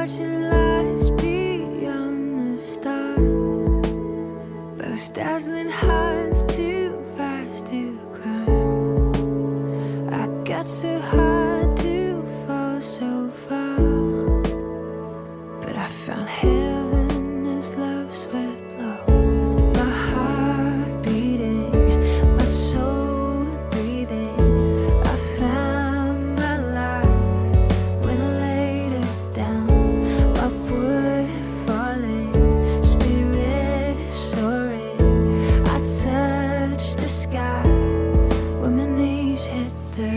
hearts that lies beyond the stars. Those dazzling heights too fast to climb. I got so hard to fall so far, but I found heaven as love swept low. My heart beating, my soul breathing. I found my life when I laid it down. Upward falling, spirit soaring. I touched the sky when my knees hit the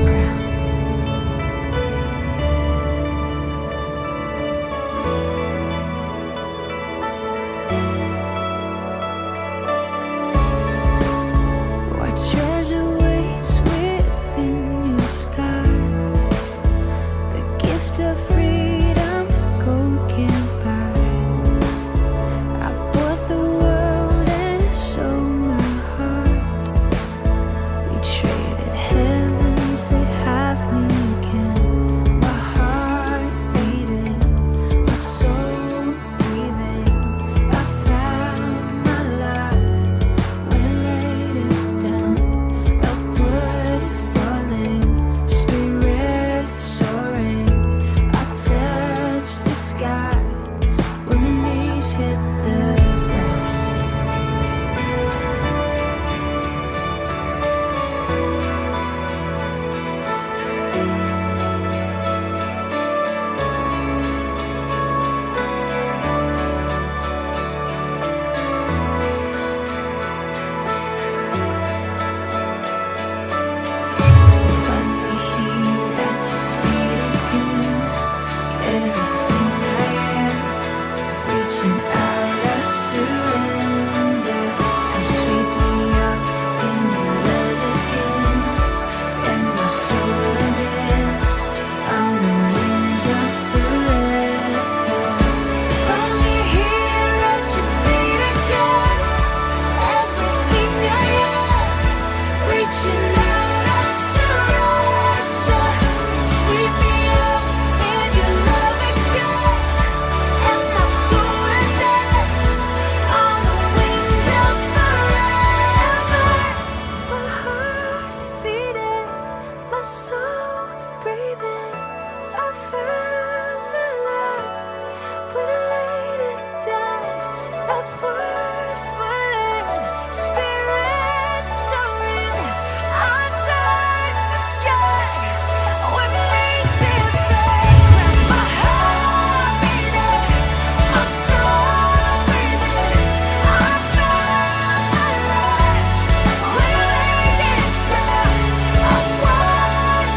ground. What treasure waits within your skies? The gift of freedom gold can't buy. I bought the world and sold my heart. We traded heaven to have me again. My heart beating, my soul breathing. I found my life when I laid it down. Upward falling, spirit soaring. I touched the sky when my knees hit the ground. Finally here at your feet again. Everything I am, reaching out, I surrender. Come sweep me up in your love again, and my soul will dance on the wings of forever. Finally here at your feet again. Everything I am, reaching out, I surrender. Sweep me up in your love again, and my soul will dance on the wings of forever. My heart beating, my soul breathing. I found my life when I laid it down. Upward falling, spirit soaring. I touched the sky when my knees hit the ground. My heart beating, my soul breathing. I found my life when I laid it down. Upward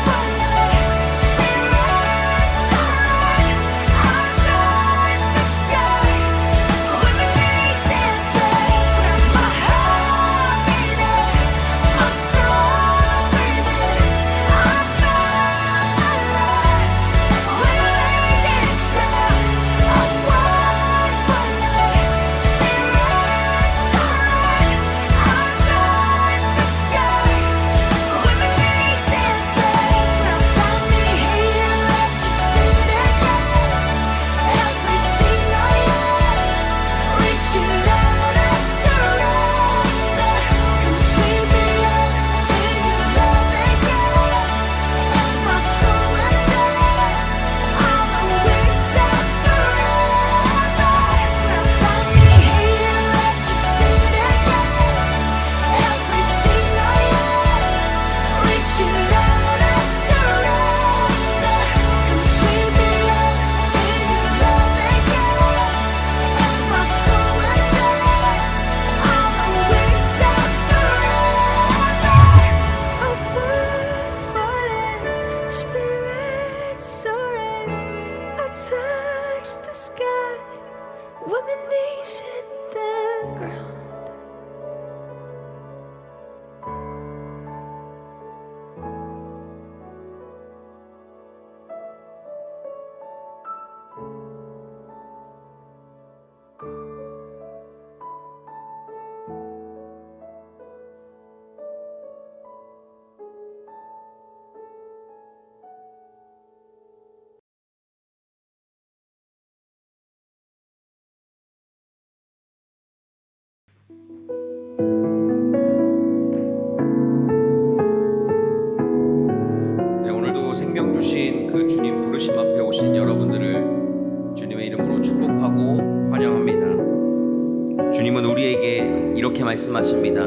주신 그 주님 부르심 앞에 오신 여러분들을 주님의 이름으로 축복하고 환영합니다. 주님은 우리에게 이렇게 말씀하십니다.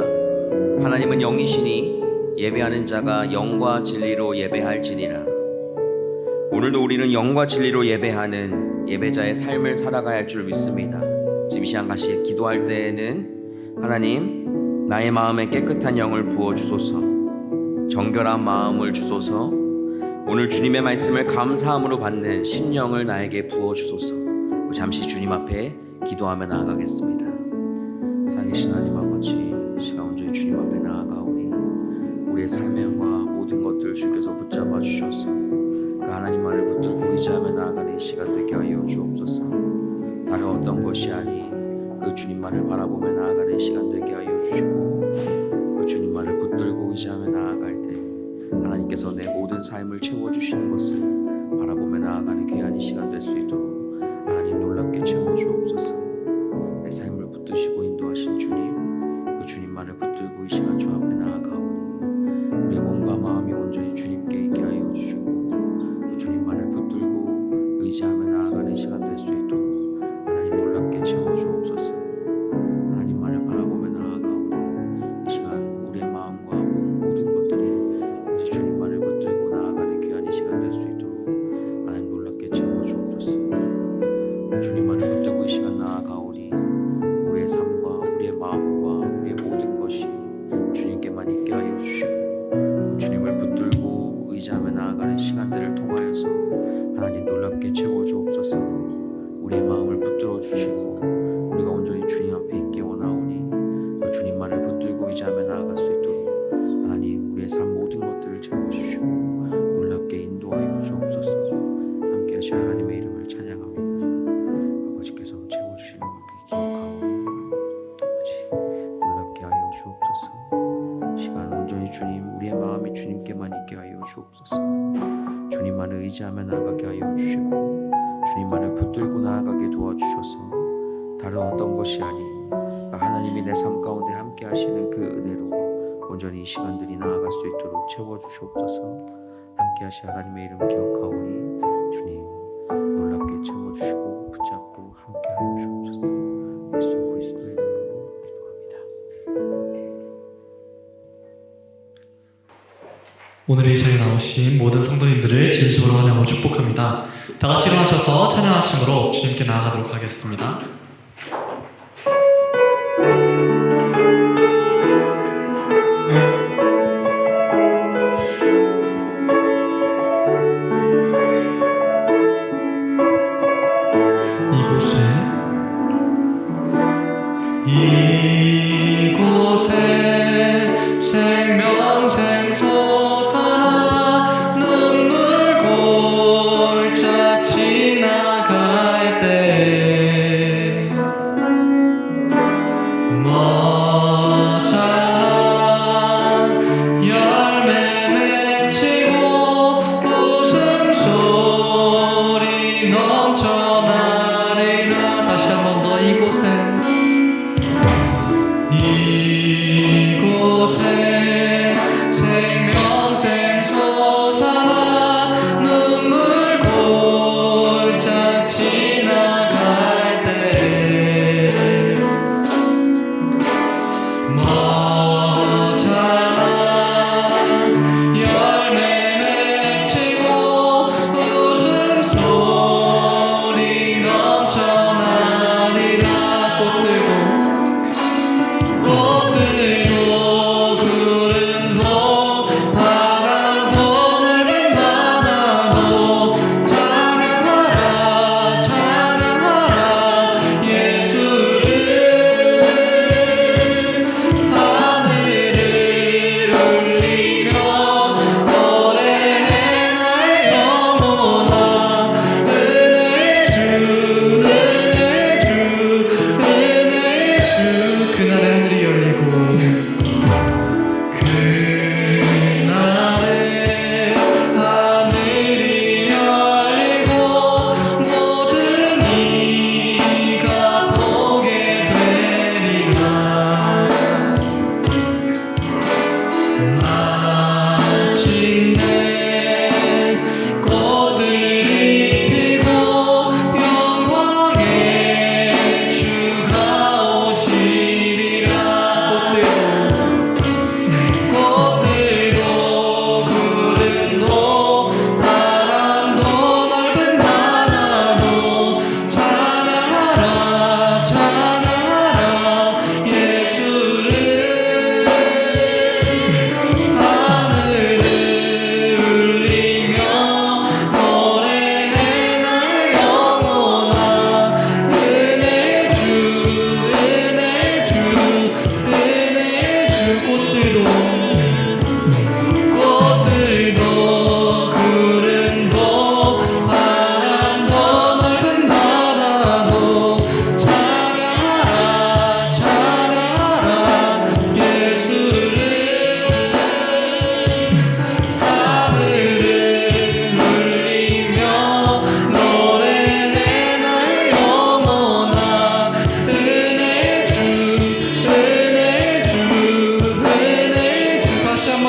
하나님은 영이시니 예배하는 자가 영과 진리로 예배할지니라. 오늘도 우리는 영과 진리로 예배하는 예배자의 삶을 살아가야 할 줄 믿습니다. 지금 이 시간 같이 기도할 때에는 하나님, 나의 마음에 깨끗한 영을 부어주소서, 정결한 마음을 주소서, 오늘 주님의 말씀을 감사함으로 받는 심령을 나에게 부어주소서. 잠시 주님 앞에 기도하며 나아가겠습니다. 살아계신 하나님 아버지, 시간 온전히 주님 앞에 나아가오니 우리의 삶의 영과 모든 것들을 주께서 붙잡아 주셔서 그 하나님만을 붙들고 의지하며 나아가는 이 시간 되게 하여 주옵소서. 다른 어떤 것이 아닌 그 주님만을 바라보며 나아가는 시간 되게 하여 주시고, 그 주님만을 붙들고 의지하며 나아갈 때 하나님께서 내 모든 삶을 채워주시는 것을 바라보며 나아가는 귀한 이 시간 될 수 있도록 하나님 놀랍게 채워주옵소서. 내 삶을 붙드시고 인도하신 주님, 그 주님만을 붙들고 이 시간 주 앞에 나아가오니 우리의 몸과 마음이 온전히 주님께 있게 하여 주시고, 그 주님만을 붙들고 의지하며 나아가는 시간 될 수 있도록 하나님 놀랍게 채워주옵소서. 하나님만을 바라보며 나아가오니 이 시간 우리의 마음과 몸 모든 것들이 이제 주님만을 붙들고 나아가는 귀한 이 시간 될 수 있도록 하나님 놀랍게 채워주옵소서. 주님만을 붙들고 이 시간 나아가오니 우리의 삶과 우리의 마음과 우리의 모든 것이 주님께만 있게 하여 주시고, 그 주님을 붙들고 의지하며 나아가는 시간들을 통하여서 하나님 놀랍게 채워주옵소서. 우리의 마음을 붙들어 주시고 우리가 온전히 주님 앞에 있게 원하오니 그 주님만을 붙들고 의지하며 나아갈 수 있도록 하나님 우리의 삶 모든 것들을 채워주시고 놀랍게 인도하여 주옵소서. 함께 하신 하나님의 이름을 찬양합니다. 아버지께서 채워주시는 것을 기억하오니 아버지 놀랍게 하여 주옵소서. 시간 온전히 주님, 우리의 마음이 주님께만 있게 하여 주옵소서. 주님만을 의지하며 나아가게 하여 주시고 주님만을 붙들고 나아가게 도와주셔서 다른 어떤 것이 아닌 하나님이 내 삶 가운데 함께 하시는 그 은혜로 온전히 이 시간들이 나아갈 수 있도록 채워주시옵소서. 함께 하신 하나님의 이름 기억하오니 주님 놀랍게 채워주시고 붙잡고 함께 하여 주옵소서. 예수 그리스도의 이름으로 기도합니다. 오늘 이 자리에 나오신 모든 성도님들을 진심으로 환영하고 축복합니다. 다 같이 일어나셔서 찬양하심으로 주님께 나아가도록 하겠습니다. 이곳에 생명샘 솟아나 눈물 골짝 지나갈 때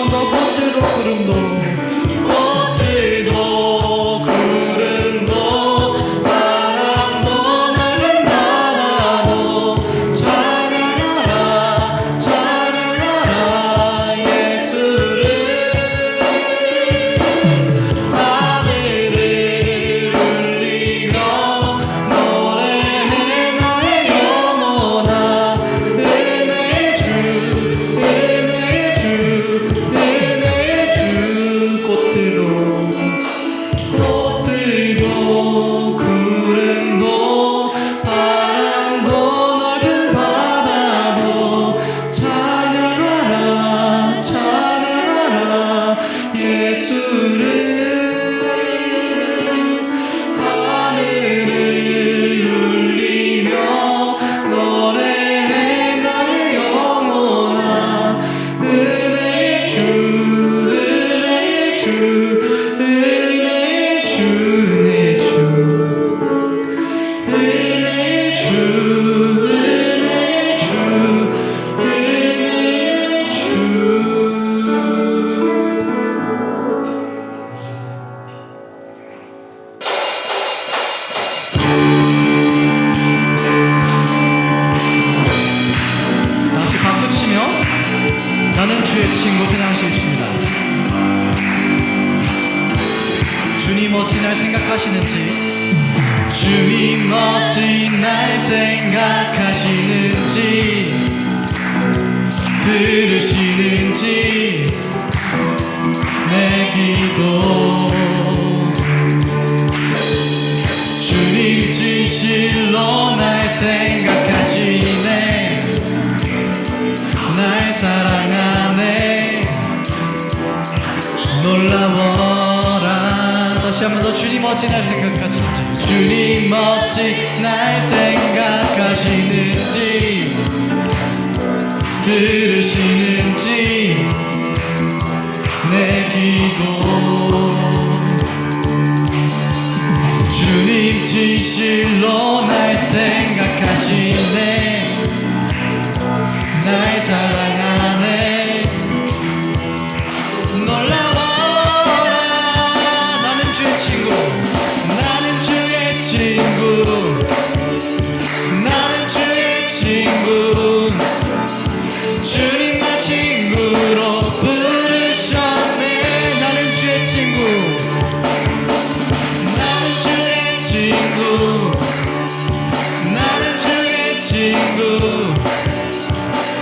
번 더 꽃들도 구름도 꽃들도 구름도 바람도 넓은 바다도 찬양하라 찬양하라 예수를 하늘을 울리며 노래해 나의 영혼아 은혜의 주 꽃들도 구름도 바람도 넓은 바다도 찬양하라 찬양하라 예수를 하늘을 울리며 노래해 나의 영혼아 은혜의 주 은혜의 주 은혜의 주 은혜의 주 은혜의 주 은혜의 주 은혜의 주 다같이 박수 치며 나는 주의 친구 찬양하시겠습니다. 주님 어찌 날 생각하시는지 주님 어찌 날 생각하시는지 들으시는지 내 기도 주님 진실로 날 생각하시네 날 사랑하네 놀라워라 다시 한 번 더 주님 어찌 날 생각하시는지 주님 어찌 날 생각하시는지 들으시는지 내 기도 주님 진실로 날 생각하시네 날 사랑하네 놀라워라 나는 주의 친구 나는 주의 친구 나는 주의 친구 주님 날 친구로 부르셨네 나는 주의 친구 나는 주의 친구 나는 주의 친구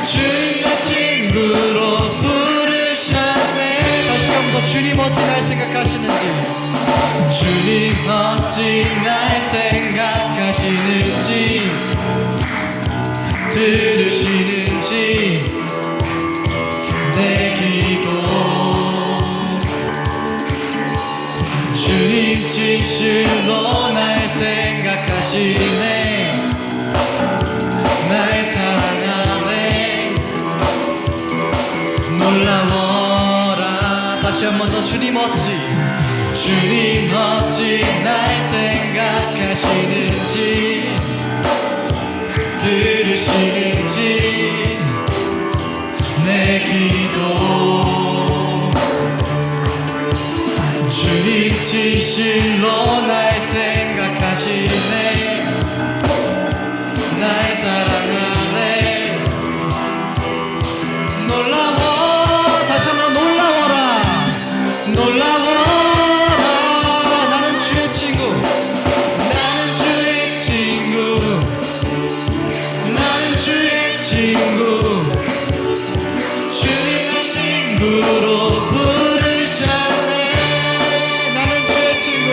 주님 날 친구로 부르셨네 다시 한 번 더 주님 어찌 날 생각하시는지 주님 어찌 날 생각하시는지 들으시는지 내 기도 주님 진실로 날 생각하시네 날 사랑하네 놀라워라 다시 한 번 더 주님 어찌 날 생각하시는지 들으시는지 내 기도 주님 진실로 날 생각하시네 날 사랑하네 놀라워 다시 한번 놀라워라 놀라워라 나는 주의 친구 나는 주의 친구 나는 주의 친구 주님 날 친구로 부르셨네 나는 주의 친구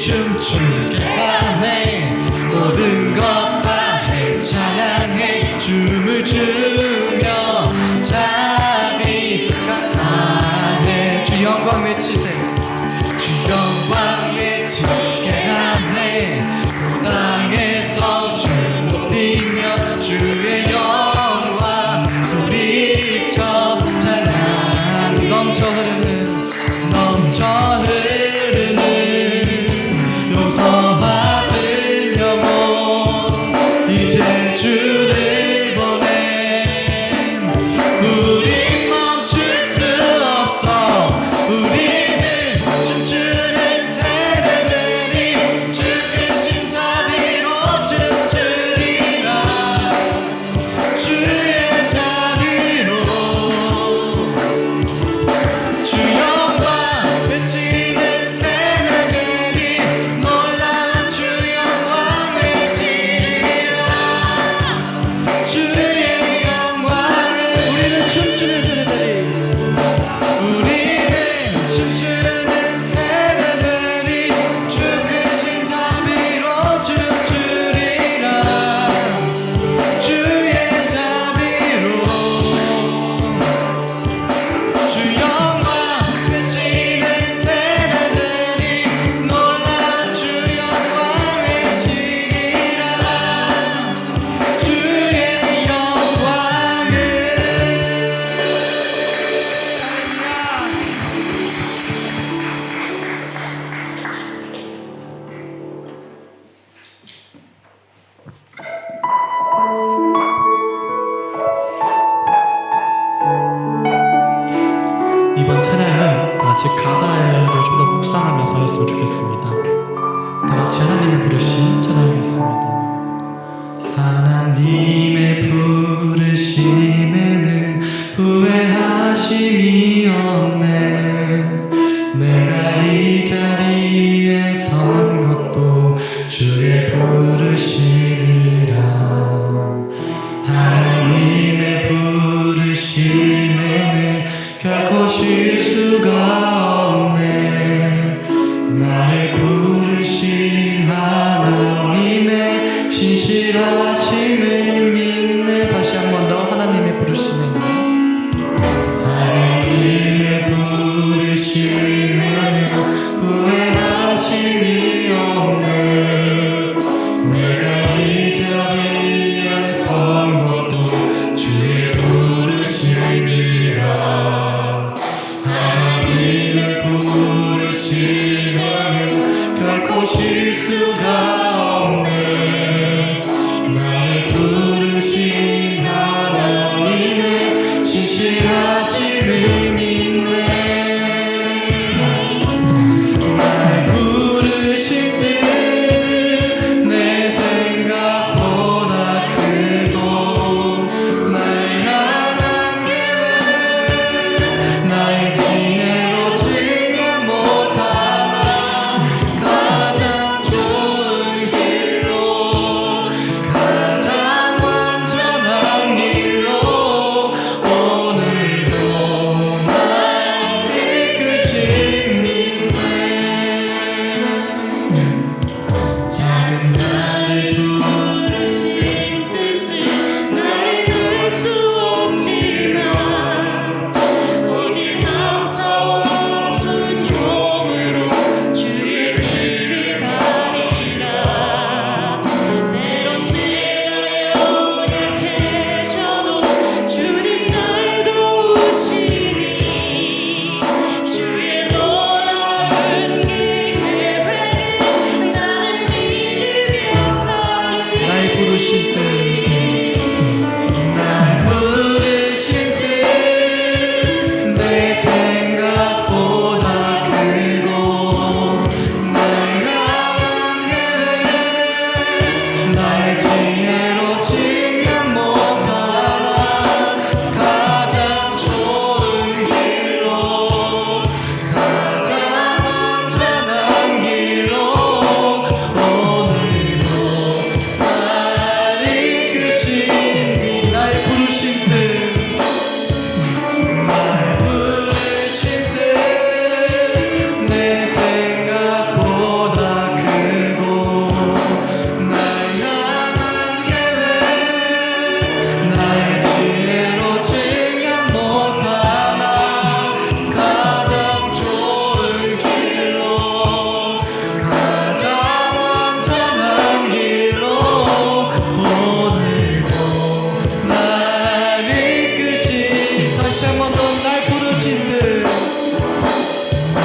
춤추게 하네 모든 것 다 찬양해 춤을 추며 자비 감사해 주 영광 외치세요 주 영광 외치게 하네 그 땅에서 주 높이며 주의 영광 소리쳐 찬양 넘쳐 흐르는 용서 멈출 수가 없네. 나를 부르신 하나님의 진실하심을 믿네. 날 부르신 뜻 내 생각보다 크고 날 향한 계획 나의 지혜로 증명 못하나 가장 좋은 길로 가장 완전한 길로 오늘도 날 이끄신 믿네. 작은 나를 부르신 뜻을 나를 알 수 없지만 오직 감사와 순종으로 주의 길을 가리라. 때론 내가 연약해져도 주님 날 도우시니 주의 놀라운 그 계획에 나를 믿으면서 날 부르신 뜻 내 생각보다 크고 날 향한 계획 나의 지혜로 증명 못하나 가장 좋은 길로 가장 완전한 길로 오늘도 날 이끄신 날 부르신 뜻 날 부르신 뜻 내 생각보다 크고 날 향한 계획 나의 지혜로 증명 못하나 가장 좋은 길로 가장 완전한 길로 오늘도 날 이끄신 다시 한 번 더 날 부르신 뜻 날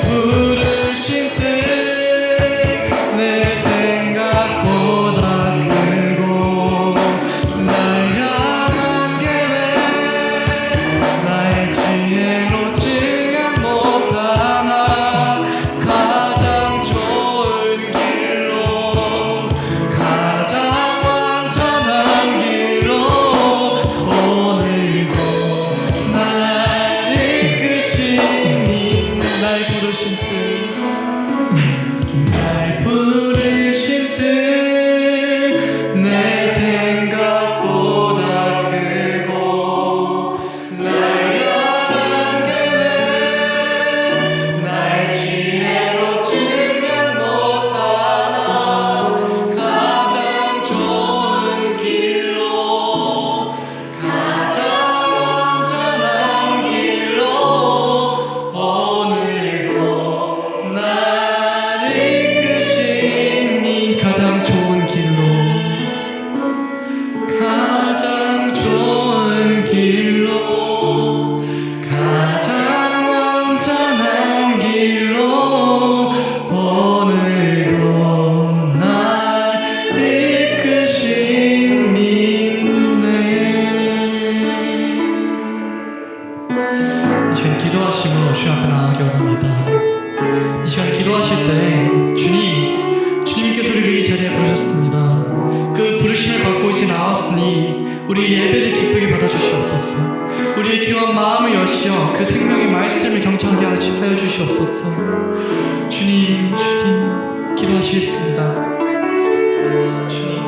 부르신 뜻 내 생각보다 크고 날 향한 계획 나의 지혜로 증명 못하나 가장 좋은 길로 가장 완전한 길로 오늘도 날 이끄신 날 부르신 뜻 날 부르신 뜻 내 생각보다 크고 날 향한 계획 나의 지혜로 증명 못하나 가장 좋은 길로 가장 완전한 길로 오늘도 날 이끄신 가장 좋은 길로 가장 좋은 길로 가장 완전한 길로 오늘도 날 이끄신 믿네. 이 시간 기도하심으로 주 앞에 나가기 원합니다. 이 시간 기도하실 때 주님께서 우리를 이 자리에 부르셨습니다. 그 부르심을 받고 이제 나왔으니 우리 예배를 기쁘게 받아주시옵소서. 우리의 귀한 마음을 여시어 그 생명의 말씀을 경청하게 하여 주시옵소서. 주님 기도하시겠습니다. 주님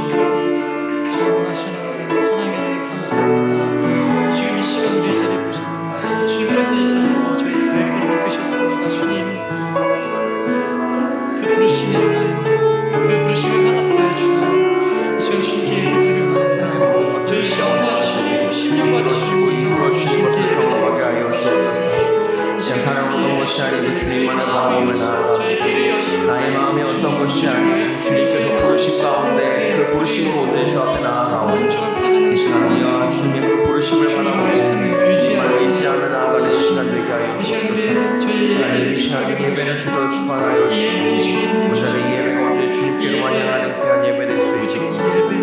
전능하신 사랑의 하나님 감사합니다. 지금 이 시간 우리의 자리에 부르셨습니다. 주님께서 이 자리로 저희의 발걸음을 끄셨습니다. 주님 그 부르심에 응하여 그 부르심을 화답하여 주는 이 시간 주님께 예배드리기 원합니다. 저희 시험과 지혜로 심령과 지주고 이끌어 주신 것을 경험하게 하여 주옵소서. 시작하는 것이 아니고 주님만을 바라보며 나아가 저희 길을 여시고 나의 마음이 어떤 것이 아니고 주님께서 부르심 가운데 그 부르심으로 오늘 주 앞에 나아가오. 한 주간 살아가는 이 시간 우리와 주님의 그 부르심을 바라보며 말씀을 의지하며 나아가는 시간 되게 하여 이 시간 주옵소서. 우리 저희 하나님 이 시간 예배를 주로 주관하여 주시고 예배의 주인 오늘 이 예배가 환영하는 귀한 예배 될 수 있게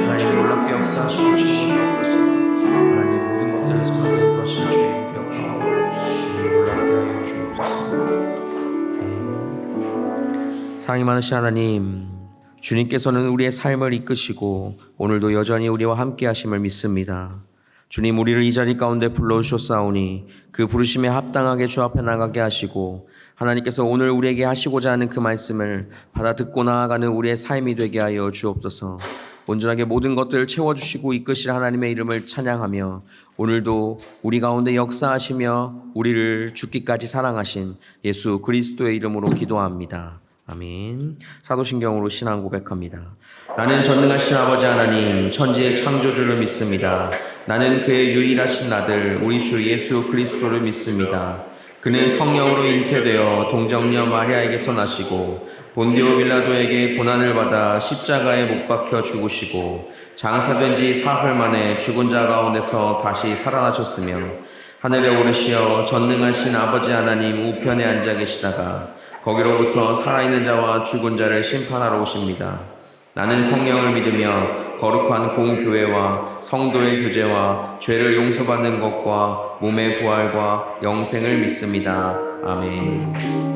하나님 놀랍게 역사하시고 주옵소서. 하나님 모든 것들을 선하게 인도하실 주님 기억하고 주님 놀랍게 하여 주옵소서. 사랑이 많으신 하나님, 주님께서는 우리의 삶을 이끄시고 오늘도 여전히 우리와 함께 하심을 믿습니다. 주님, 우리를 이 자리 가운데 불러주셨사오니 그 부르심에 합당하게 주 앞에 나가게 하시고 하나님께서 오늘 우리에게 하시고자 하는 그 말씀을 받아 듣고 나아가는 우리의 삶이 되게 하여 주옵소서. 온전하게 모든 것들을 채워주시고 이끄실 하나님의 이름을 찬양하며 오늘도 우리 가운데 역사하시며 우리를 죽기까지 사랑하신 예수 그리스도의 이름으로 기도합니다. 아멘. 사도신경으로 신앙 고백합니다. 나는 전능하신 아버지 하나님 천지의 창조주를 믿습니다. 나는 그의 유일하신 아들 우리 주 예수 그리스도를 믿습니다. 그는 성령으로 잉태되어 동정녀 마리아에게서 나시고 본디오 빌라도에게 고난을 받아 십자가에 못 박혀 죽으시고 장사된 지 사흘 만에 죽은 자 가운데서 다시 살아나셨으며 하늘에 오르시어 전능하신 아버지 하나님 우편에 앉아 계시다가 거기로부터 살아있는 자와 죽은 자를 심판하러 오십니다. 나는 성령을 믿으며 거룩한 공교회와 성도의 교제와 죄를 용서받는 것과 몸의 부활과 영생을 믿습니다. 아멘.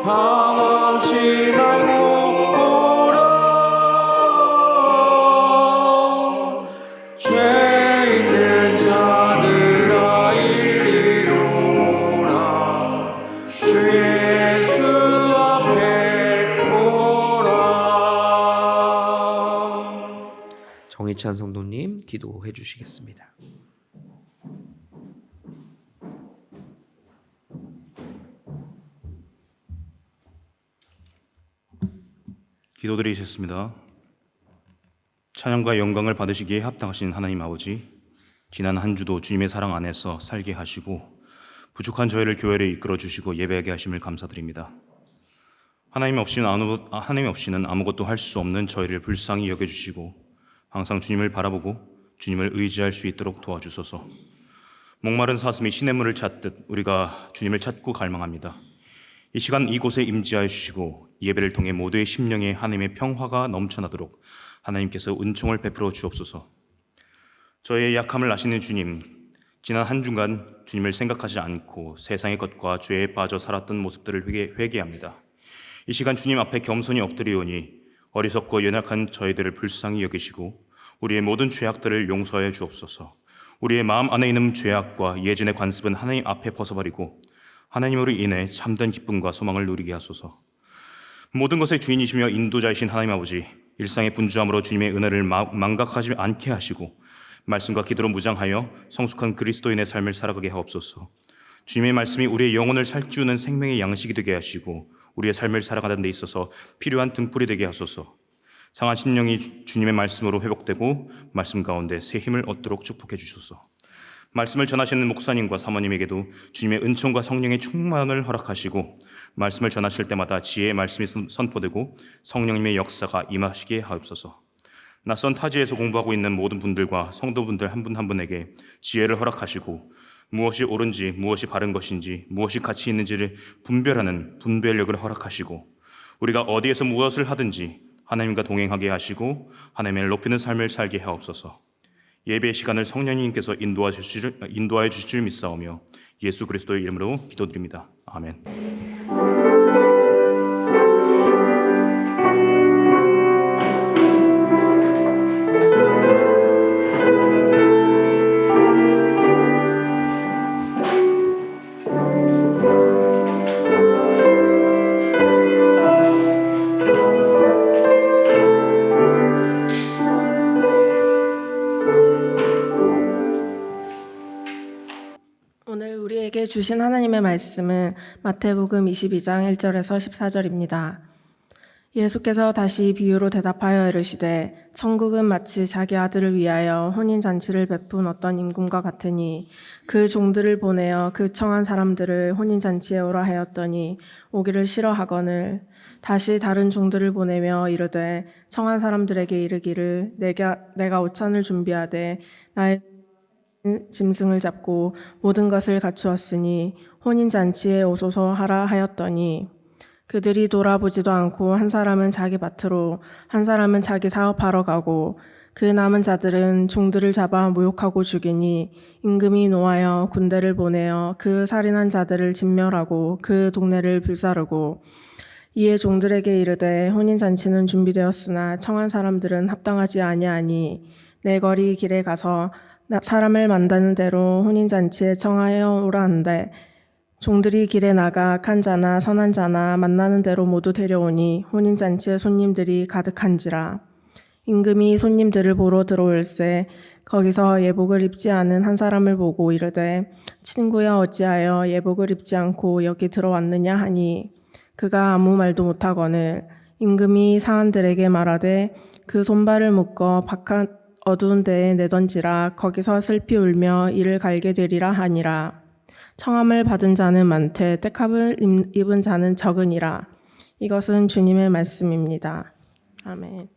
방황치 말고 권희찬 성도님 기도해 주시겠습니다. 기도드리겠습니다. 찬양과 영광을 받으시기에 합당하신 하나님 아버지, 지난 한 주도 주님의 사랑 안에서 살게 하시고 부족한 저희를 교회로 이끌어 주시고 예배하게 하심을 감사드립니다. 하나님 없이는 아무것도 할 수 없는 저희를 불쌍히 여겨주시고 항상 주님을 바라보고 주님을 의지할 수 있도록 도와주소서. 목마른 사슴이 시냇물을 찾듯 우리가 주님을 찾고 갈망합니다. 이 시간 이곳에 임재하여 주시고 예배를 통해 모두의 심령에 하나님의 평화가 넘쳐나도록 하나님께서 은총을 베풀어 주옵소서. 저의 약함을 아시는 주님, 지난 한 주간 주님을 생각하지 않고 세상의 것과 죄에 빠져 살았던 모습들을 회개합니다. 이 시간 주님 앞에 겸손히 엎드리오니 어리석고 연약한 저희들을 불쌍히 여기시고 우리의 모든 죄악들을 용서하여 주옵소서. 우리의 마음 안에 있는 죄악과 예전의 관습은 하나님 앞에 벗어버리고 하나님으로 인해 참된 기쁨과 소망을 누리게 하소서. 모든 것의 주인이시며 인도자이신 하나님 아버지, 일상의 분주함으로 주님의 은혜를 망각하지 않게 하시고 말씀과 기도로 무장하여 성숙한 그리스도인의 삶을 살아가게 하옵소서. 주님의 말씀이 우리의 영혼을 살찌우는 생명의 양식이 되게 하시고 우리의 삶을 살아가는 데 있어서 필요한 등불이 되게 하소서. 상한 심령이 주님의 말씀으로 회복되고 말씀 가운데 새 힘을 얻도록 축복해 주소서. 말씀을 전하시는 목사님과 사모님에게도 주님의 은총과 성령의 충만을 허락하시고 말씀을 전하실 때마다 지혜의 말씀이 선포되고 성령님의 역사가 임하시게 하옵소서. 낯선 타지에서 공부하고 있는 모든 분들과 성도분들 한 분 한 분에게 지혜를 허락하시고 무엇이 옳은지 무엇이 바른 것인지 무엇이 가치 있는지를 분별하는 분별력을 허락하시고 우리가 어디에서 무엇을 하든지 하나님과 동행하게 하시고 하나님을 높이는 삶을 살게 하옵소서. 예배 시간을 성령님께서 인도하여 주실 줄 믿사오며 예수 그리스도의 이름으로 기도드립니다. 아멘. 오늘 우리에게 주신 하나님의 말씀은 마태복음 22장 1절에서 14절입니다. 예수께서 다시 비유로 대답하여 이르시되 천국은 마치 자기 아들을 위하여 혼인잔치를 베푼 어떤 임금과 같으니 그 종들을 보내어 그 청한 사람들을 혼인잔치에 오라 하였더니 오기를 싫어하거늘 다시 다른 종들을 보내며 이르되 청한 사람들에게 이르기를 내가 오찬을 준비하되 나의 짐승을 잡고 모든 것을 갖추었으니 혼인잔치에 오소서 하라 하였더니 그들이 돌아보지도 않고 한 사람은 자기 밭으로 한 사람은 자기 사업하러 가고 그 남은 자들은 종들을 잡아 모욕하고 죽이니 임금이 노하여 군대를 보내어 그 살인한 자들을 진멸하고 그 동네를 불사르고 이에 종들에게 이르되 혼인잔치는 준비되었으나 청한 사람들은 합당하지 아니하니 내 거리 길에 가서 사람을 만나는 대로 혼인잔치에 청하여 오라 한대 종들이 길에 나가 악한 자나 선한 자나 만나는 대로 모두 데려오니 혼인잔치에 손님들이 가득한지라. 임금이 손님들을 보러 들어올세 거기서 예복을 입지 않은 한 사람을 보고 이르되 친구여 어찌하여 예복을 입지 않고 여기 들어왔느냐 하니 그가 아무 말도 못하거늘 임금이 사한들에게 말하되 그 손발을 묶어 바깥 어두운 데에 내던지라. 거기서 슬피 울며 이를 갈게 되리라 하니라. 청함을 받은 자는 많되 택함을 입은 자는 적으니라. 이것은 주님의 말씀입니다. 아멘.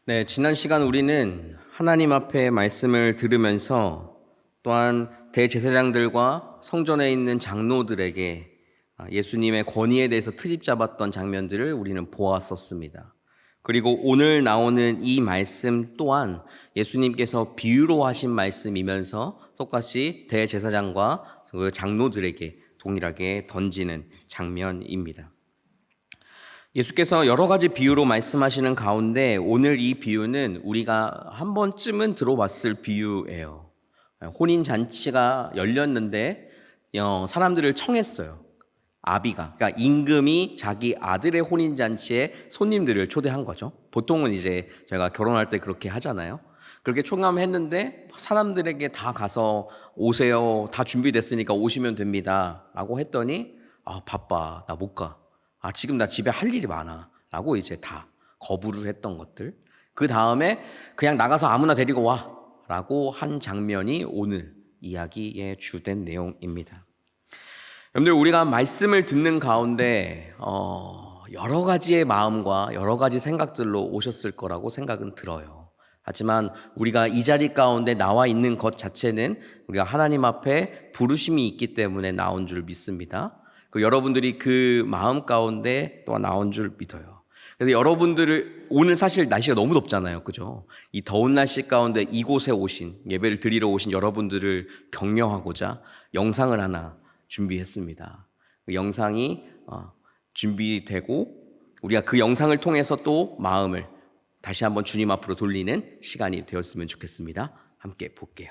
네, 지난 시간 우리는 하나님 앞에 말씀을 들으면서 또한 대제사장들과 성전에 있는 장로들에게 예수님의 권위에 대해서 트집 잡았던 장면들을 우리는 보았었습니다. 그리고 오늘 나오는 이 말씀 또한 예수님께서 비유로 하신 말씀이면서 똑같이 대제사장과 그 장로들에게 동일하게 던지는 장면입니다. 예수께서 여러 가지 비유로 말씀하시는 가운데 오늘 이 비유는 우리가 한 번쯤은 들어봤을 비유예요. 혼인 잔치가 열렸는데 사람들을 청했어요. 아비가, 그러니까 임금이 자기 아들의 혼인 잔치에 손님들을 초대한 거죠. 보통은 이제 제가 결혼할 때 그렇게 하잖아요. 그렇게 총감했는데 사람들에게 다 가서 오세요, 다 준비됐으니까 오시면 됩니다 라고 했더니 바빠, 나 못 가, 지금 나 집에 할 일이 많아 라고 이제 다 거부를 했던 것들, 그 다음에 그냥 나가서 아무나 데리고 와 라고 한 장면이 오늘 이야기의 주된 내용입니다. 여러분들, 우리가 말씀을 듣는 가운데 여러 가지의 마음과 여러 가지 생각들로 오셨을 거라고 생각은 들어요. 하지만 우리가 이 자리 가운데 나와 있는 것 자체는 우리가 하나님 앞에 부르심이 있기 때문에 나온 줄 믿습니다. 여러분들이 그 마음 가운데 또한 나온 줄 믿어요. 그래서 여러분들을, 오늘 사실 날씨가 너무 덥잖아요, 그죠? 이 더운 날씨 가운데 이곳에 오신, 예배를 드리러 오신 여러분들을 격려하고자 영상을 하나 준비했습니다. 그 영상이 준비되고 우리가 그 영상을 통해서 또 마음을 다시 한번 주님 앞으로 돌리는 시간이 되었으면 좋겠습니다. 함께 볼게요.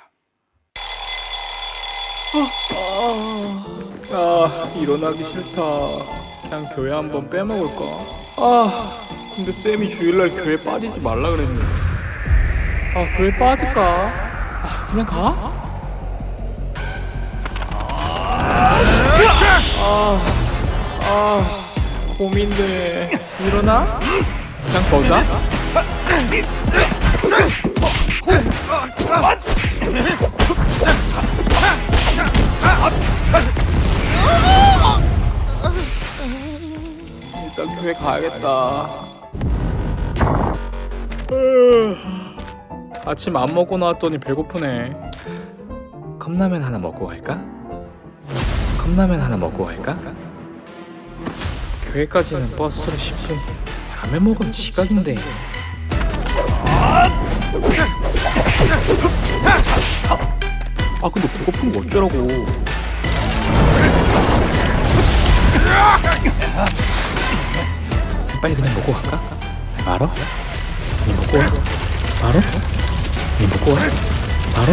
일어나기 싫다. 그냥 교회 한번 빼먹을까? 근데 쌤이 주일날 교회 빠지지 말라 그랬는데. 교회 빠질까? 그냥 가? 고민돼. 일어나? 그냥 거자? 일단 교회 가야겠다. 아침 안 먹고 나왔더니 배고프네. 컵라면 하나 먹고 갈까? 컵라면 하나 먹고 갈까? 교회까지는 버스로 10분. 라면 먹으면 지각인데. 근데 배고픈 거 어쩌라고. 빨리 그냥 먹고 갈까? 알아? 그냥 먹고 와. 알아? 그냥 먹고 와. 알아?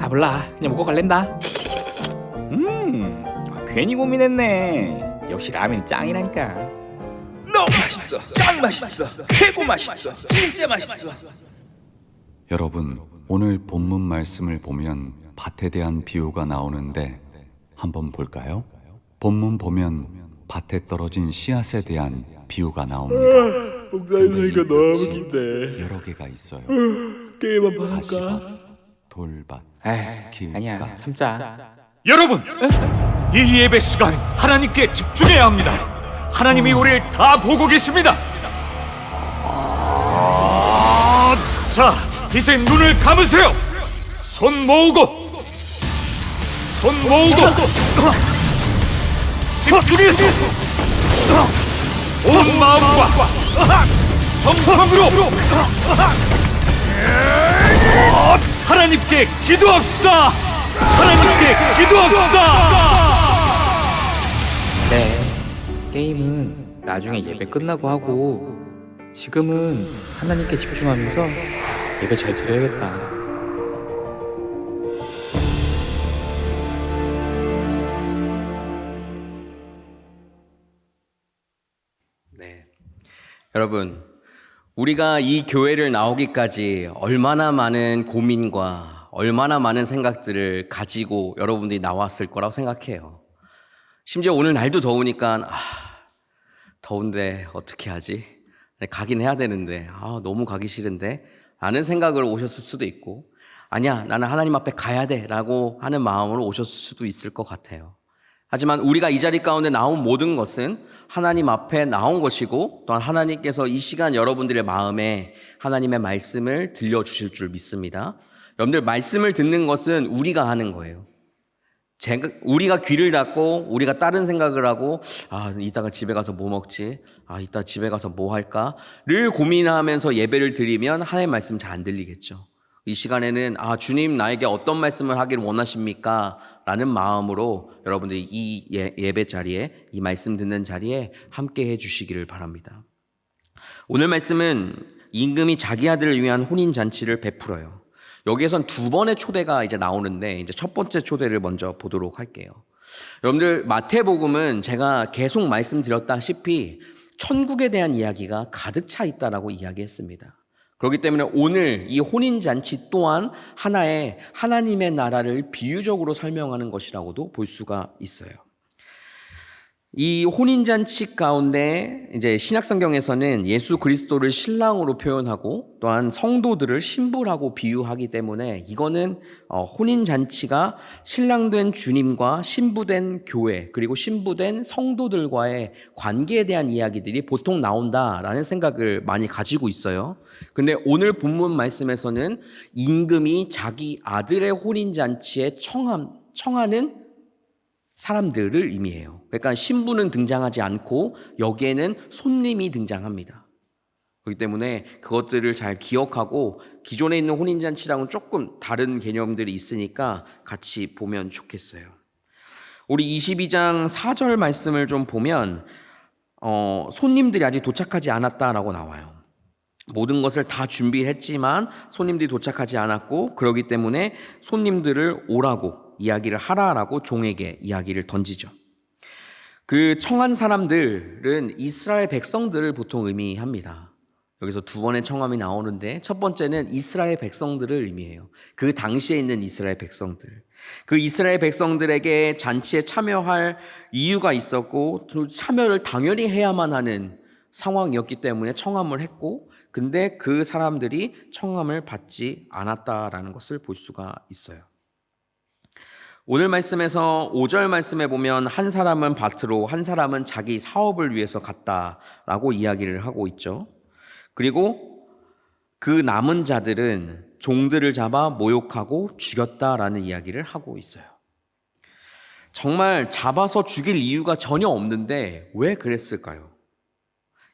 몰라. 그냥 먹고 갈랜다. 괜히 고민했네. 역시 라면이 짱이라니까. 너무 맛있어, 짱 맛있어, 최고 맛있어, 진짜 맛있어. 여러분, 오늘 본문 말씀을 보면 밭에 대한 비유가 나오는데 한번 볼까요? 본문 보면 밭에 떨어진 씨앗에 대한 비유가 나옵니다. 목사님 하니까 너무 이것이 긴데. 여러 개가 있어요. 게임 한번 가시밭, 돌밭, 길가. 아니야, 참자. 여러분, 이 예배 시간 하나님께 집중해야 합니다. 하나님이 우리를 다 보고 계십니다. 자, 이제 눈을 감으세요. 손 모으고 집중해서 온 마음과 정성으로 하나님께 기도합시다. 게임은 나중에 예배 끝나고 하고 지금은 하나님께 집중하면서 예배 잘 드려야겠다. 네, 여러분, 우리가 이 교회를 나오기까지 얼마나 많은 고민과 얼마나 많은 생각들을 가지고 여러분들이 나왔을 거라고 생각해요. 심지어 오늘 날도 더우니까 더운데 어떻게 하지? 가긴 해야 되는데 너무 가기 싫은데 라는 생각으로 오셨을 수도 있고, 아니야, 나는 하나님 앞에 가야 돼 라고 하는 마음으로 오셨을 수도 있을 것 같아요. 하지만 우리가 이 자리 가운데 나온 모든 것은 하나님 앞에 나온 것이고, 또한 하나님께서 이 시간 여러분들의 마음에 하나님의 말씀을 들려주실 줄 믿습니다. 여러분들, 말씀을 듣는 것은 우리가 하는 거예요. 우리가 귀를 닫고 우리가 다른 생각을 하고 이따가 집에 가서 뭐 먹지? 이따 집에 가서 뭐 할까?를 고민하면서 예배를 드리면 하나님의 말씀 잘 안 들리겠죠. 이 시간에는 주님 나에게 어떤 말씀을 하기를 원하십니까? 라는 마음으로 여러분들이 이 예배 자리에, 이 말씀 듣는 자리에 함께 해 주시기를 바랍니다. 오늘 말씀은 임금이 자기 아들을 위한 혼인 잔치를 베풀어요. 여기에선 두 번의 초대가 이제 나오는데 이제 첫 번째 초대를 먼저 보도록 할게요. 여러분들 마태복음은 제가 계속 말씀드렸다시피 천국에 대한 이야기가 가득 차 있다라고 이야기했습니다. 그렇기 때문에 오늘 이 혼인 잔치 또한 하나의 하나님의 나라를 비유적으로 설명하는 것이라고도 볼 수가 있어요. 이 혼인잔치 가운데 이제 신약성경에서는 예수 그리스도를 신랑으로 표현하고 또한 성도들을 신부라고 비유하기 때문에 이거는 혼인잔치가 신랑된 주님과 신부된 교회 그리고 신부된 성도들과의 관계에 대한 이야기들이 보통 나온다라는 생각을 많이 가지고 있어요. 근데 오늘 본문 말씀에서는 임금이 자기 아들의 혼인잔치에 청하는 사람들을 의미해요. 그러니까 신부는 등장하지 않고 여기에는 손님이 등장합니다. 그렇기 때문에 그것들을 잘 기억하고 기존에 있는 혼인잔치랑은 조금 다른 개념들이 있으니까 같이 보면 좋겠어요. 우리 22장 4절 말씀을 좀 보면 손님들이 아직 도착하지 않았다라고 나와요. 모든 것을 다 준비했지만 손님들이 도착하지 않았고 그렇기 때문에 손님들을 오라고 이야기를 하라라고 종에게 이야기를 던지죠. 그 청한 사람들은 이스라엘 백성들을 보통 의미합니다. 여기서 두 번의 청함이 나오는데 첫 번째는 이스라엘 백성들을 의미해요. 그 당시에 있는 이스라엘 백성들. 그 이스라엘 백성들에게 잔치에 참여할 이유가 있었고 참여를 당연히 해야만 하는 상황이었기 때문에 청함을 했고 근데 그 사람들이 청함을 받지 않았다라는 것을 볼 수가 있어요. 오늘 말씀에서 5절 말씀에 보면 한 사람은 밭으로 한 사람은 자기 사업을 위해서 갔다라고 이야기를 하고 있죠. 그리고 그 남은 자들은 종들을 잡아 모욕하고 죽였다라는 이야기를 하고 있어요. 정말 잡아서 죽일 이유가 전혀 없는데 왜 그랬을까요?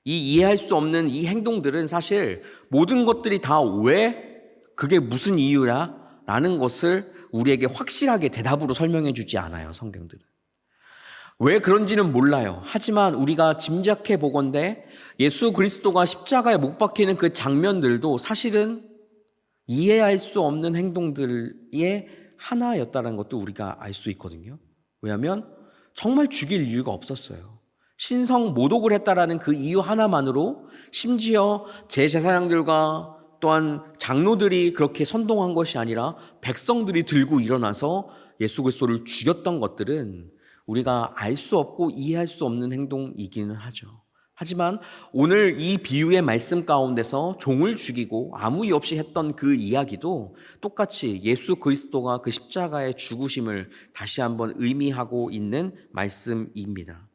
이 이해할 수 없는 이 행동들은 사실 모든 것들이 다 왜 그게 무슨 이유라? 라는 것을 우리에게 확실하게 대답으로 설명해 주지 않아요, 성경들은. 왜 그런지는 몰라요. 하지만 우리가 짐작해 보건대 예수 그리스도가 십자가에 못 박히는 그 장면들도 사실은 이해할 수 없는 행동들의 하나였다는 것도 우리가 알 수 있거든요. 왜냐하면 정말 죽일 이유가 없었어요. 신성 모독을 했다라는 그 이유 하나만으로 심지어 제사장들과 또한 장로들이 그렇게 선동한 것이 아니라 백성들이 들고 일어나서 예수 그리스도를 죽였던 것들은 우리가 알 수 없고 이해할 수 없는 행동이기는 하죠. 하지만 오늘 이 비유의 말씀 가운데서 종을 죽이고 아무 이유 없이 했던 그 이야기도 똑같이 예수 그리스도가 그 십자가의 죽으심을 다시 한번 의미하고 있는 말씀입니다.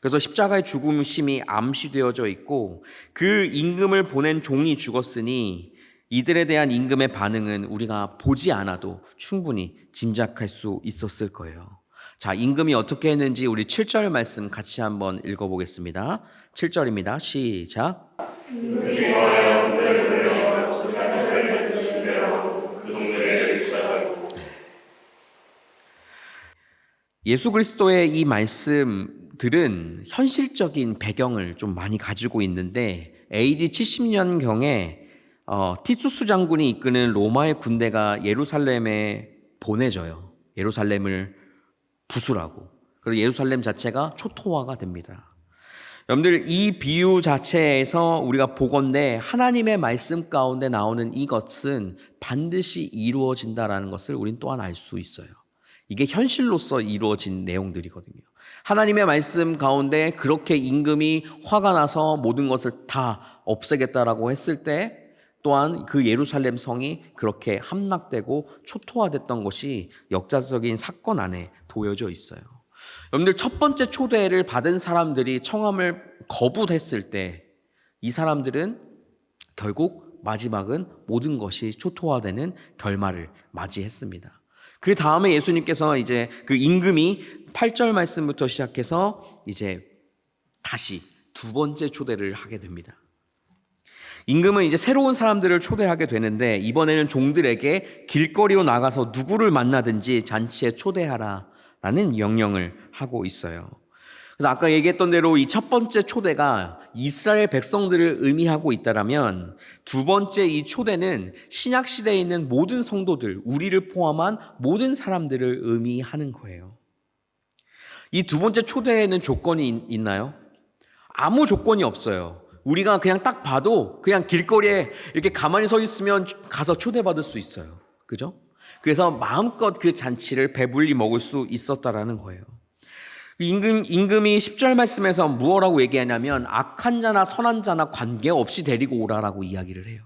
그래서 십자가의 죽음심이 암시되어져 있고 그 임금을 보낸 종이 죽었으니 이들에 대한 임금의 반응은 우리가 보지 않아도 충분히 짐작할 수 있었을 거예요. 자, 임금이 어떻게 했는지 우리 7절 말씀 같이 한번 읽어보겠습니다. 7절입니다. 시작. 예수 그리스도의 이 말씀들은 현실적인 배경을 좀 많이 가지고 있는데 AD 70년경에 티투스 장군이 이끄는 로마의 군대가 예루살렘에 보내져요. 예루살렘을 부수라고. 그리고 예루살렘 자체가 초토화가 됩니다. 여러분들 이 비유 자체에서 우리가 보건대 하나님의 말씀 가운데 나오는 이것은 반드시 이루어진다라는 것을 우린 또한 알 수 있어요. 이게 현실로서 이루어진 내용들이거든요. 하나님의 말씀 가운데 그렇게 임금이 화가 나서 모든 것을 다 없애겠다라고 했을 때 또한 그 예루살렘 성이 그렇게 함락되고 초토화됐던 것이 역사적인 사건 안에 도여져 있어요. 여러분들 첫 번째 초대를 받은 사람들이 청함을 거부했을 때 이 사람들은 결국 마지막은 모든 것이 초토화되는 결말을 맞이했습니다. 그 다음에 예수님께서 이제 그 임금이 8절 말씀부터 시작해서 이제 다시 두 번째 초대를 하게 됩니다. 임금은 이제 새로운 사람들을 초대하게 되는데 이번에는 종들에게 길거리로 나가서 누구를 만나든지 잔치에 초대하라라는 명령을 하고 있어요. 그래서 아까 얘기했던 대로 이 첫 번째 초대가 이스라엘 백성들을 의미하고 있다라면 두 번째 이 초대는 신약 시대에 있는 모든 성도들, 우리를 포함한 모든 사람들을 의미하는 거예요. 이 두 번째 초대에는 조건이 있나요? 아무 조건이 없어요. 우리가 그냥 딱 봐도 그냥 길거리에 이렇게 가만히 서 있으면 가서 초대받을 수 있어요. 그죠? 그래서 마음껏 그 잔치를 배불리 먹을 수 있었다라는 거예요. 임금이 10절 말씀에서 무엇라고 얘기하냐면 악한 자나 선한 자나 관계없이 데리고 오라라고 이야기를 해요.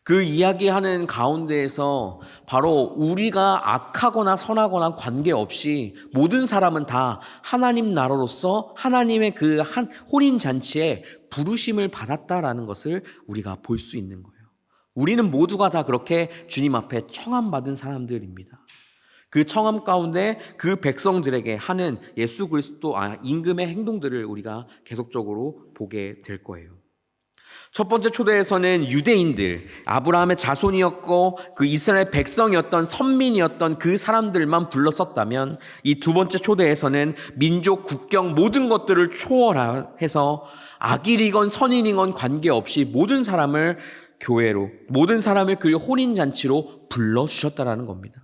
그 이야기하는 가운데에서 바로 우리가 악하거나 선하거나 관계없이 모든 사람은 다 하나님 나라로서 하나님의 그 한 혼인 잔치에 부르심을 받았다라는 것을 우리가 볼 수 있는 거예요. 우리는 모두가 다 그렇게 주님 앞에 청함받은 사람들입니다. 그 청함 가운데 그 백성들에게 하는 예수 그리스도 임금의 행동들을 우리가 계속적으로 보게 될 거예요. 첫 번째 초대에서는 유대인들, 아브라함의 자손이었고 그 이스라엘 백성이었던 선민이었던 그 사람들만 불렀었다면 이 두 번째 초대에서는 민족, 국경 모든 것들을 초월해서 악인이건 선인이건 관계없이 모든 사람을 교회로, 모든 사람을 그 혼인잔치로 불러주셨다라는 겁니다.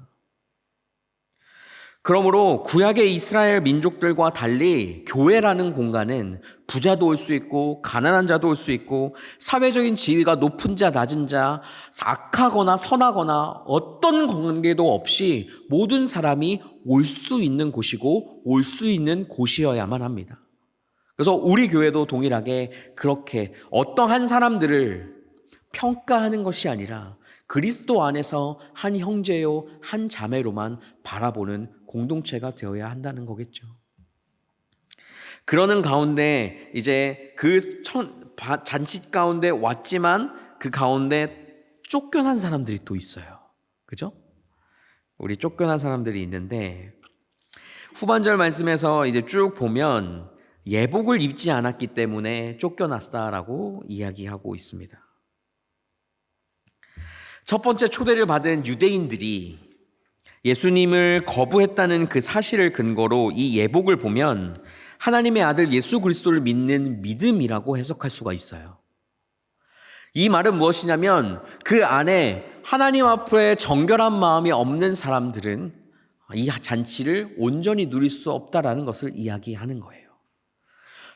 그러므로 구약의 이스라엘 민족들과 달리 교회라는 공간은 부자도 올 수 있고 가난한 자도 올 수 있고 사회적인 지위가 높은 자 낮은 자 악하거나 선하거나 어떤 관계도 없이 모든 사람이 올 수 있는 곳이고 올 수 있는 곳이어야만 합니다. 그래서 우리 교회도 동일하게 그렇게 어떠한 사람들을 평가하는 것이 아니라 그리스도 안에서 한 형제요 한 자매로만 바라보는 공동체가 되어야 한다는 거겠죠. 그러는 가운데 이제 그 잔치 가운데 왔지만 그 가운데 쫓겨난 사람들이 또 있어요. 그죠? 우리 쫓겨난 사람들이 있는데 후반절 말씀에서 이제 쭉 보면 예복을 입지 않았기 때문에 쫓겨났다라고 이야기하고 있습니다. 첫 번째 초대를 받은 유대인들이 예수님을 거부했다는 그 사실을 근거로 이 예복을 보면 하나님의 아들 예수 그리스도를 믿는 믿음이라고 해석할 수가 있어요. 이 말은 무엇이냐면 그 안에 하나님 앞에 정결한 마음이 없는 사람들은 이 잔치를 온전히 누릴 수 없다라는 것을 이야기하는 거예요.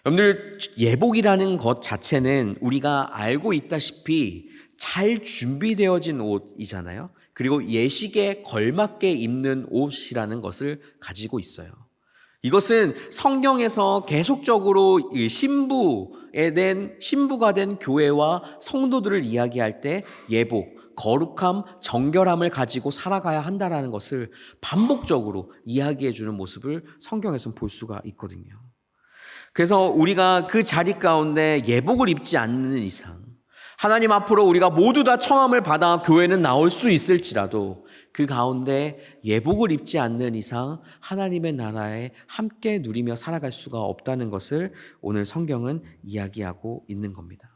여러분들, 예복이라는 것 자체는 우리가 알고 있다시피 잘 준비되어진 옷이잖아요. 그리고 예식에 걸맞게 입는 옷이라는 것을 가지고 있어요. 이것은 성경에서 계속적으로 신부가 된 교회와 성도들을 이야기할 때 예복, 거룩함, 정결함을 가지고 살아가야 한다는 것을 반복적으로 이야기해 주는 모습을 성경에서 볼 수가 있거든요. 그래서 우리가 그 자리 가운데 예복을 입지 않는 이상 하나님 앞으로 우리가 모두 다 청함을 받아 교회는 나올 수 있을지라도 그 가운데 예복을 입지 않는 이상 하나님의 나라에 함께 누리며 살아갈 수가 없다는 것을 오늘 성경은 이야기하고 있는 겁니다.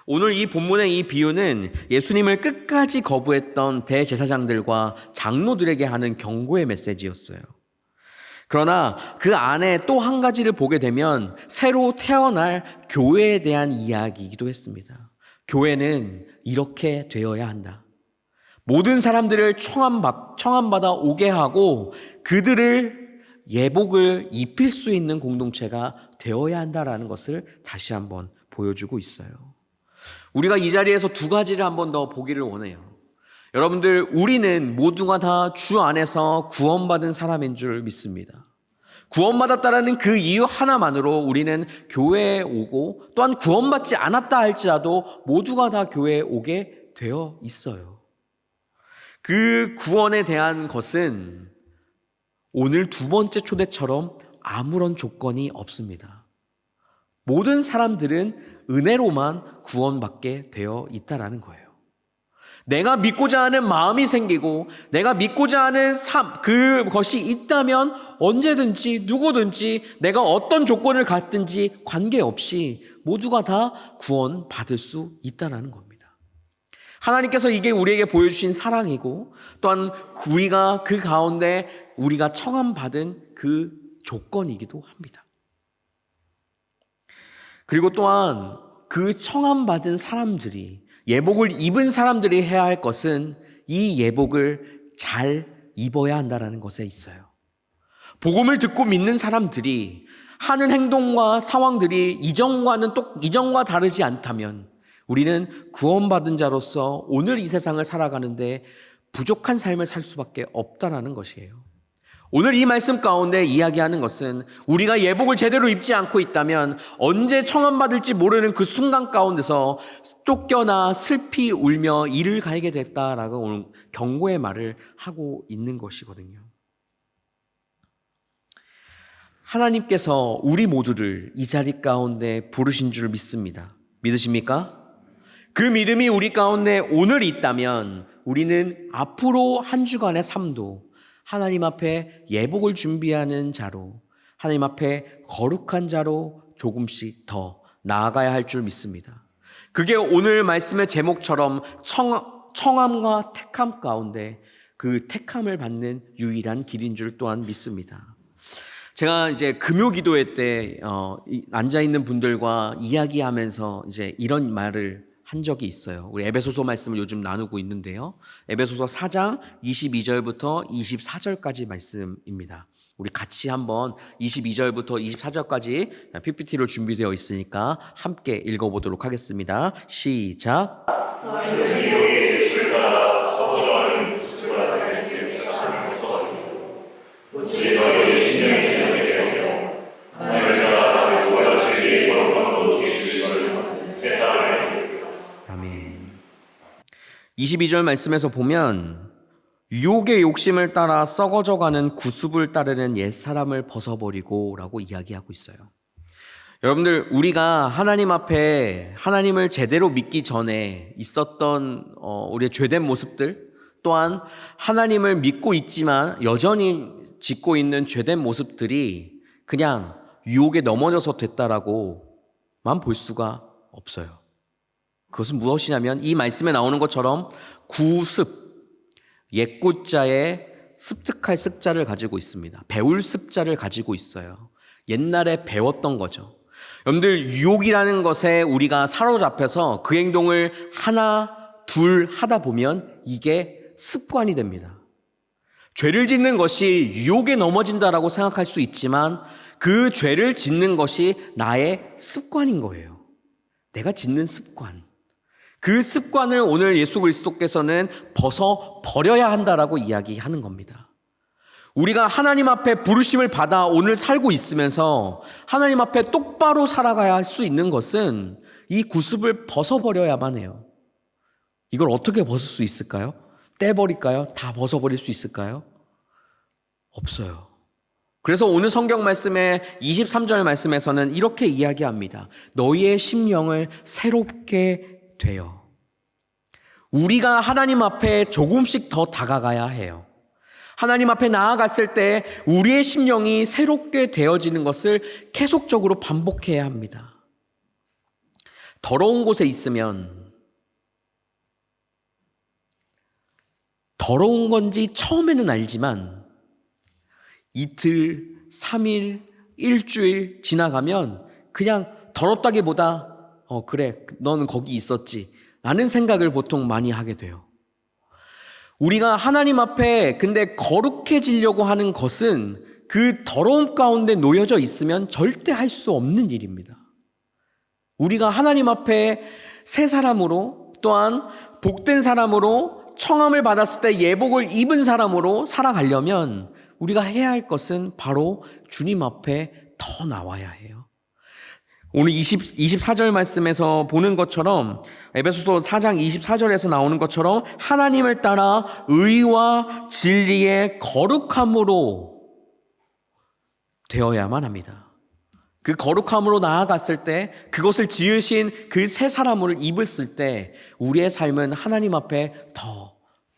오늘 이 본문의 이 비유는 예수님을 끝까지 거부했던 대제사장들과 장로들에게 하는 경고의 메시지였어요. 그러나 그 안에 또 한 가지를 보게 되면 새로 태어날 교회에 대한 이야기이기도 했습니다. 교회는 이렇게 되어야 한다. 모든 사람들을 청함받아 오게 하고 그들을 예복을 입힐 수 있는 공동체가 되어야 한다라는 것을 다시 한번 보여주고 있어요. 우리가 이 자리에서 두 가지를 한번 더 보기를 원해요. 여러분들, 우리는 모두가 다 주 안에서 구원받은 사람인 줄 믿습니다. 구원받았다라는 그 이유 하나만으로 우리는 교회에 오고 또한 구원받지 않았다 할지라도 모두가 다 교회에 오게 되어 있어요. 그 구원에 대한 것은 오늘 두 번째 초대처럼 아무런 조건이 없습니다. 모든 사람들은 은혜로만 구원받게 되어 있다라는 거예요. 내가 믿고자 하는 마음이 생기고 내가 믿고자 하는 그것이 있다면 언제든지 누구든지 내가 어떤 조건을 갖든지 관계없이 모두가 다 구원받을 수 있다는 겁니다. 하나님께서 이게 우리에게 보여주신 사랑이고 또한 우리가 그 가운데 우리가 청함받은 그 조건이기도 합니다. 그리고 또한 그 청함받은 사람들이, 예복을 입은 사람들이 해야 할 것은 이 예복을 잘 입어야 한다는 것에 있어요. 복음을 듣고 믿는 사람들이 하는 행동과 상황들이 이전과 다르지 않다면 우리는 구원받은 자로서 오늘 이 세상을 살아가는데 부족한 삶을 살 수밖에 없다라는 것이에요. 오늘 이 말씀 가운데 이야기하는 것은 우리가 예복을 제대로 입지 않고 있다면 언제 청함받을지 모르는 그 순간 가운데서 쫓겨나 슬피 울며 이를 갈게 됐다라고 오늘 경고의 말을 하고 있는 것이거든요. 하나님께서 우리 모두를 이 자리 가운데 부르신 줄 믿습니다. 믿으십니까? 그 믿음이 우리 가운데 오늘 있다면 우리는 앞으로 한 주간의 삶도 하나님 앞에 예복을 준비하는 자로, 하나님 앞에 거룩한 자로 조금씩 더 나아가야 할 줄 믿습니다. 그게 오늘 말씀의 제목처럼 청함과 택함 가운데 그 택함을 받는 유일한 길인 줄 또한 믿습니다. 제가 이제 금요 기도회 때 앉아 있는 분들과 이야기하면서 이제 이런 말을 한 적이 있어요. 우리 에베소서 말씀을 요즘 나누고 있는데요. 에베소서 4장 22절부터 24절까지 말씀입니다. 우리 같이 한번 22절부터 24절까지 PPT로 준비되어 있으니까 함께 읽어보도록 하겠습니다. 시작. 아멘. 22절 말씀에서 보면 유혹의 욕심을 따라 썩어져가는 구습을 따르는 옛사람을 벗어버리고 라고 이야기하고 있어요. 여러분들, 우리가 하나님 앞에 하나님을 제대로 믿기 전에 있었던 우리의 죄된 모습들, 또한 하나님을 믿고 있지만 여전히 짓고 있는 죄된 모습들이 그냥 유혹에 넘어져서 됐다라고만 볼 수가 없어요. 그것은 무엇이냐면 이 말씀에 나오는 것처럼 구습, 옛구자에 습득할 습자를 가지고 있습니다. 배울 습자를 가지고 있어요. 옛날에 배웠던 거죠. 여러분들, 유혹이라는 것에 우리가 사로잡혀서 그 행동을 하나, 둘 하다 보면 이게 습관이 됩니다. 죄를 짓는 것이 유혹에 넘어진다라고 생각할 수 있지만 그 죄를 짓는 것이 나의 습관인 거예요. 내가 짓는 습관. 그 습관을 오늘 예수 그리스도께서는 벗어버려야 한다라고 이야기하는 겁니다. 우리가 하나님 앞에 부르심을 받아 오늘 살고 있으면서 하나님 앞에 똑바로 살아가야 할 수 있는 것은 이 구습을 벗어버려야만 해요. 이걸 어떻게 벗을 수 있을까요? 떼버릴까요? 다 벗어버릴 수 있을까요? 없어요. 그래서 오늘 성경 말씀의 23절 말씀에서는 이렇게 이야기합니다. 너희의 심령을 새롭게 되어. 우리가 하나님 앞에 조금씩 더 다가가야 해요. 하나님 앞에 나아갔을 때 우리의 심령이 새롭게 되어지는 것을 계속적으로 반복해야 합니다. 더러운 곳에 있으면 더러운 건지 처음에는 알지만 이틀, 3일, 일주일 지나가면 그냥 더럽다기보다 그래, 너는 거기 있었지 라는 생각을 보통 많이 하게 돼요. 우리가 하나님 앞에 근데 거룩해지려고 하는 것은 그 더러움 가운데 놓여져 있으면 절대 할 수 없는 일입니다. 우리가 하나님 앞에 새 사람으로, 또한 복된 사람으로, 청함을 받았을 때 예복을 입은 사람으로 살아가려면 우리가 해야 할 것은 바로 주님 앞에 더 나와야 해요. 오늘 24절 말씀에서 보는 것처럼, 에베소서 4장 24절에서 나오는 것처럼 하나님을 따라 의와 진리의 거룩함으로 되어야만 합니다. 그 거룩함으로 나아갔을 때, 그것을 지으신 그 새 사람을 입었을 때 우리의 삶은 하나님 앞에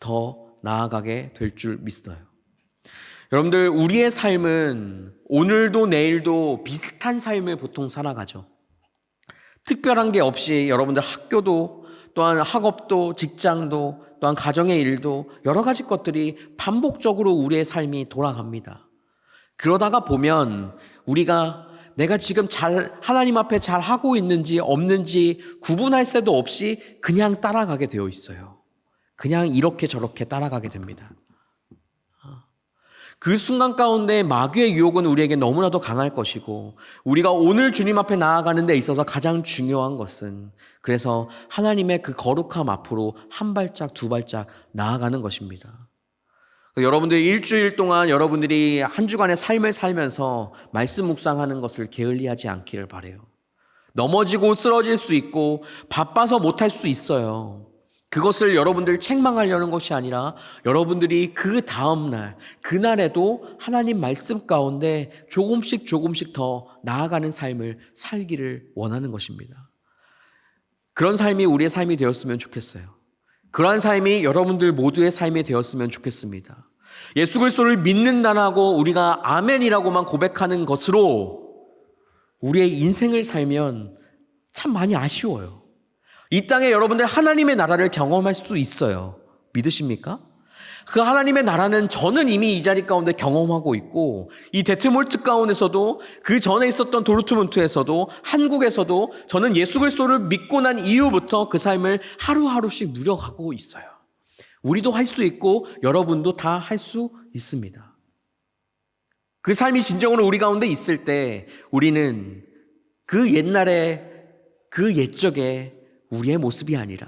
더 나아가게 될 줄 믿어요. 여러분들, 우리의 삶은 오늘도 내일도 비슷한 삶을 보통 살아가죠. 특별한 게 없이 여러분들 학교도, 또한 학업도, 직장도, 또한 가정의 일도 여러 가지 것들이 반복적으로 우리의 삶이 돌아갑니다. 그러다가 보면 우리가 내가 지금 하나님 앞에 잘 하고 있는지 없는지 구분할 새도 없이 그냥 따라가게 되어 있어요. 그냥 이렇게 저렇게 따라가게 됩니다. 그 순간 가운데 마귀의 유혹은 우리에게 너무나도 강할 것이고, 우리가 오늘 주님 앞에 나아가는 데 있어서 가장 중요한 것은 그래서 하나님의 그 거룩함 앞으로 한 발짝 두 발짝 나아가는 것입니다. 여러분들 일주일 동안 여러분들이 한 주간의 삶을 살면서 말씀 묵상하는 것을 게을리하지 않기를 바라요. 넘어지고 쓰러질 수 있고 바빠서 못할 수 있어요. 그것을 여러분들 책망하려는 것이 아니라 여러분들이 그 다음날, 그날에도 하나님 말씀 가운데 조금씩 더 나아가는 삶을 살기를 원하는 것입니다. 그런 삶이 우리의 삶이 되었으면 좋겠어요. 그러한 삶이 여러분들 모두의 삶이 되었으면 좋겠습니다. 예수 그리스도를 믿는다라고 우리가 아멘이라고만 고백하는 것으로 우리의 인생을 살면 참 많이 아쉬워요. 이 땅에 여러분들 하나님의 나라를 경험할 수 있어요. 믿으십니까? 그 하나님의 나라는 저는 이미 이 자리 가운데 경험하고 있고, 이 데트몰트 가운데서도 그 전에 있었던 도르트문트에서도 한국에서도 저는 예수 그리스도를 믿고 난 이후부터 그 삶을 하루하루씩 누려가고 있어요. 우리도 할 수 있고 여러분도 다 할 수 있습니다. 그 삶이 진정으로 우리 가운데 있을 때 우리는 그 옛날에 그 옛적에 우리의 모습이 아니라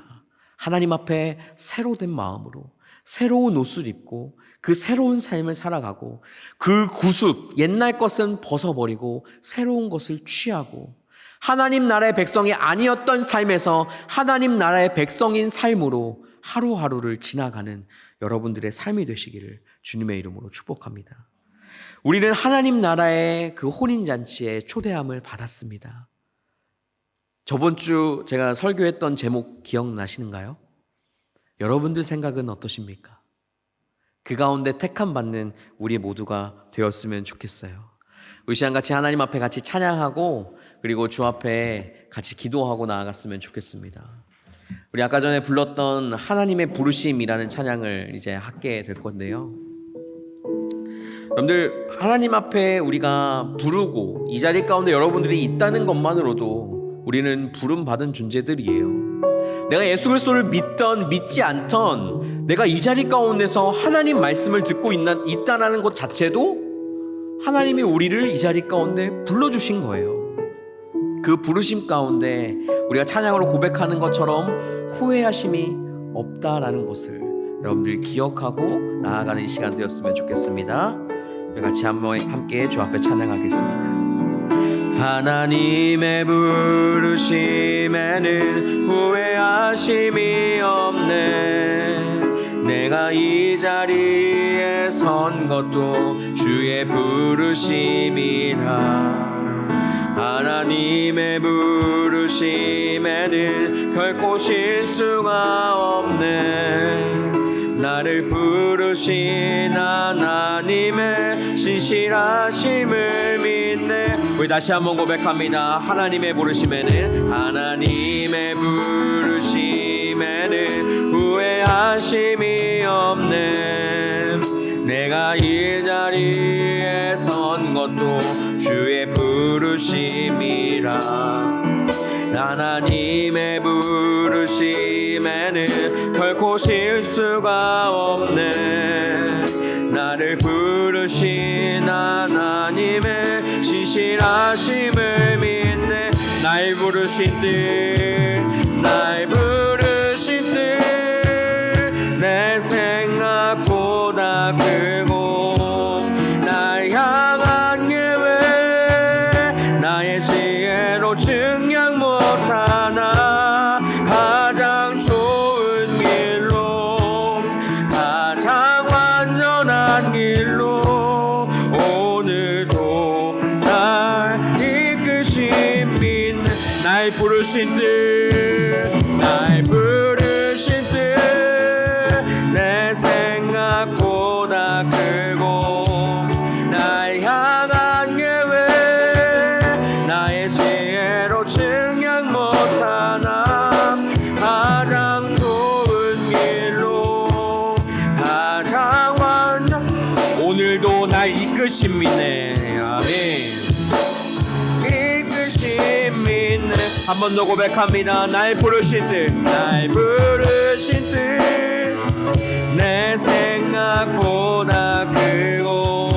하나님 앞에 새로 된 마음으로 새로운 옷을 입고 그 새로운 삶을 살아가고, 그 구습, 옛날 것은 벗어버리고 새로운 것을 취하고 하나님 나라의 백성이 아니었던 삶에서 하나님 나라의 백성인 삶으로 하루하루를 지나가는 여러분들의 삶이 되시기를 주님의 이름으로 축복합니다. 우리는 하나님 나라의 그 혼인잔치에 초대함을 받았습니다. 저번 주 제가 설교했던 제목 기억나시는가요? 여러분들 생각은 어떠십니까? 그 가운데 택함 받는 우리 모두가 되었으면 좋겠어요. 우리 시간 같이 하나님 앞에 같이 찬양하고 그리고 주 앞에 같이 기도하고 나아갔으면 좋겠습니다. 우리 아까 전에 불렀던 하나님의 부르심이라는 찬양을 이제 하게 될 건데요. 여러분들, 하나님 앞에 우리가 부르고 이 자리 가운데 여러분들이 있다는 것만으로도 우리는 부름받은 존재들이에요. 내가 예수 그리스도를 믿던 믿지 않던 내가 이 자리 가운데서 하나님 말씀을 듣고 있다는 것 자체도 하나님이 우리를 이 자리 가운데 불러주신 거예요. 그 부르심 가운데 우리가 찬양으로 고백하는 것처럼 후회하심이 없다라는 것을 여러분들 기억하고 나아가는 이 시간 되었으면 좋겠습니다. 우리 같이 함께 주 앞에 찬양하겠습니다. 하나님의 부르심에는 후회하심이 없네. 내가 이 자리에 선 것도 주의 부르심이라. 하나님의 부르심에는 결코 실수가 없네. 나를 부르신 하나님의 신실하심을 믿네. 우리 다시 한번 고백합니다. 하나님의 부르심에는 후회하심이 없네. 내가 이 자리에 선 것도 주의 부르심이라. 하나님의 부르심에는 결코 실수가 없네. 나를 부르신 하나님의 신실하심을 믿네. 날 부르신 뜻 내 생각보다 크고 날 향한 계획 나의 지혜로 증량 못하나. 가장 좋은 길로 가장 완전한 길로 오늘도 날 이끄신 믿는 날 부르신 뜻 내 생각보다 크고 날 향한 계획 나의 지혜로 증량 못하나. 가장 좋은 길로 가장 완전 오늘도 날 이끄심이네. 아멘. 한 번 더 고백합니다. 날 부르신 뜻 내 생각보다 크고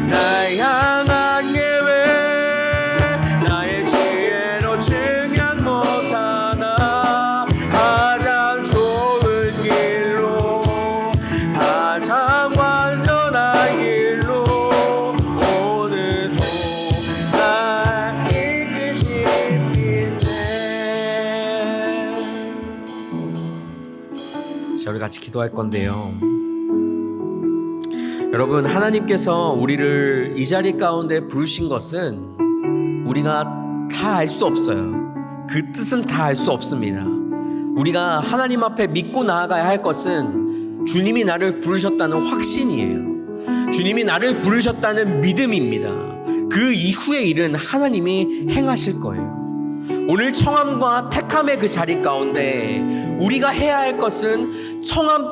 날 향한 계획 나의 지혜로 증명 못하나 가장 좋은 길로 가장 완전한 길로 오늘도 날 이끄시네. 자, 우리 같이 기도할 건데요. 여러분, 하나님께서 우리를 이 자리 가운데 부르신 것은 우리가 다 알 수 없어요. 그 뜻은 다 알 수 없습니다. 우리가 하나님 앞에 믿고 나아가야 할 것은 주님이 나를 부르셨다는 확신이에요. 주님이 나를 부르셨다는 믿음입니다. 그 이후의 일은 하나님이 행하실 거예요. 오늘 청함과 택함의 그 자리 가운데 우리가 해야 할 것은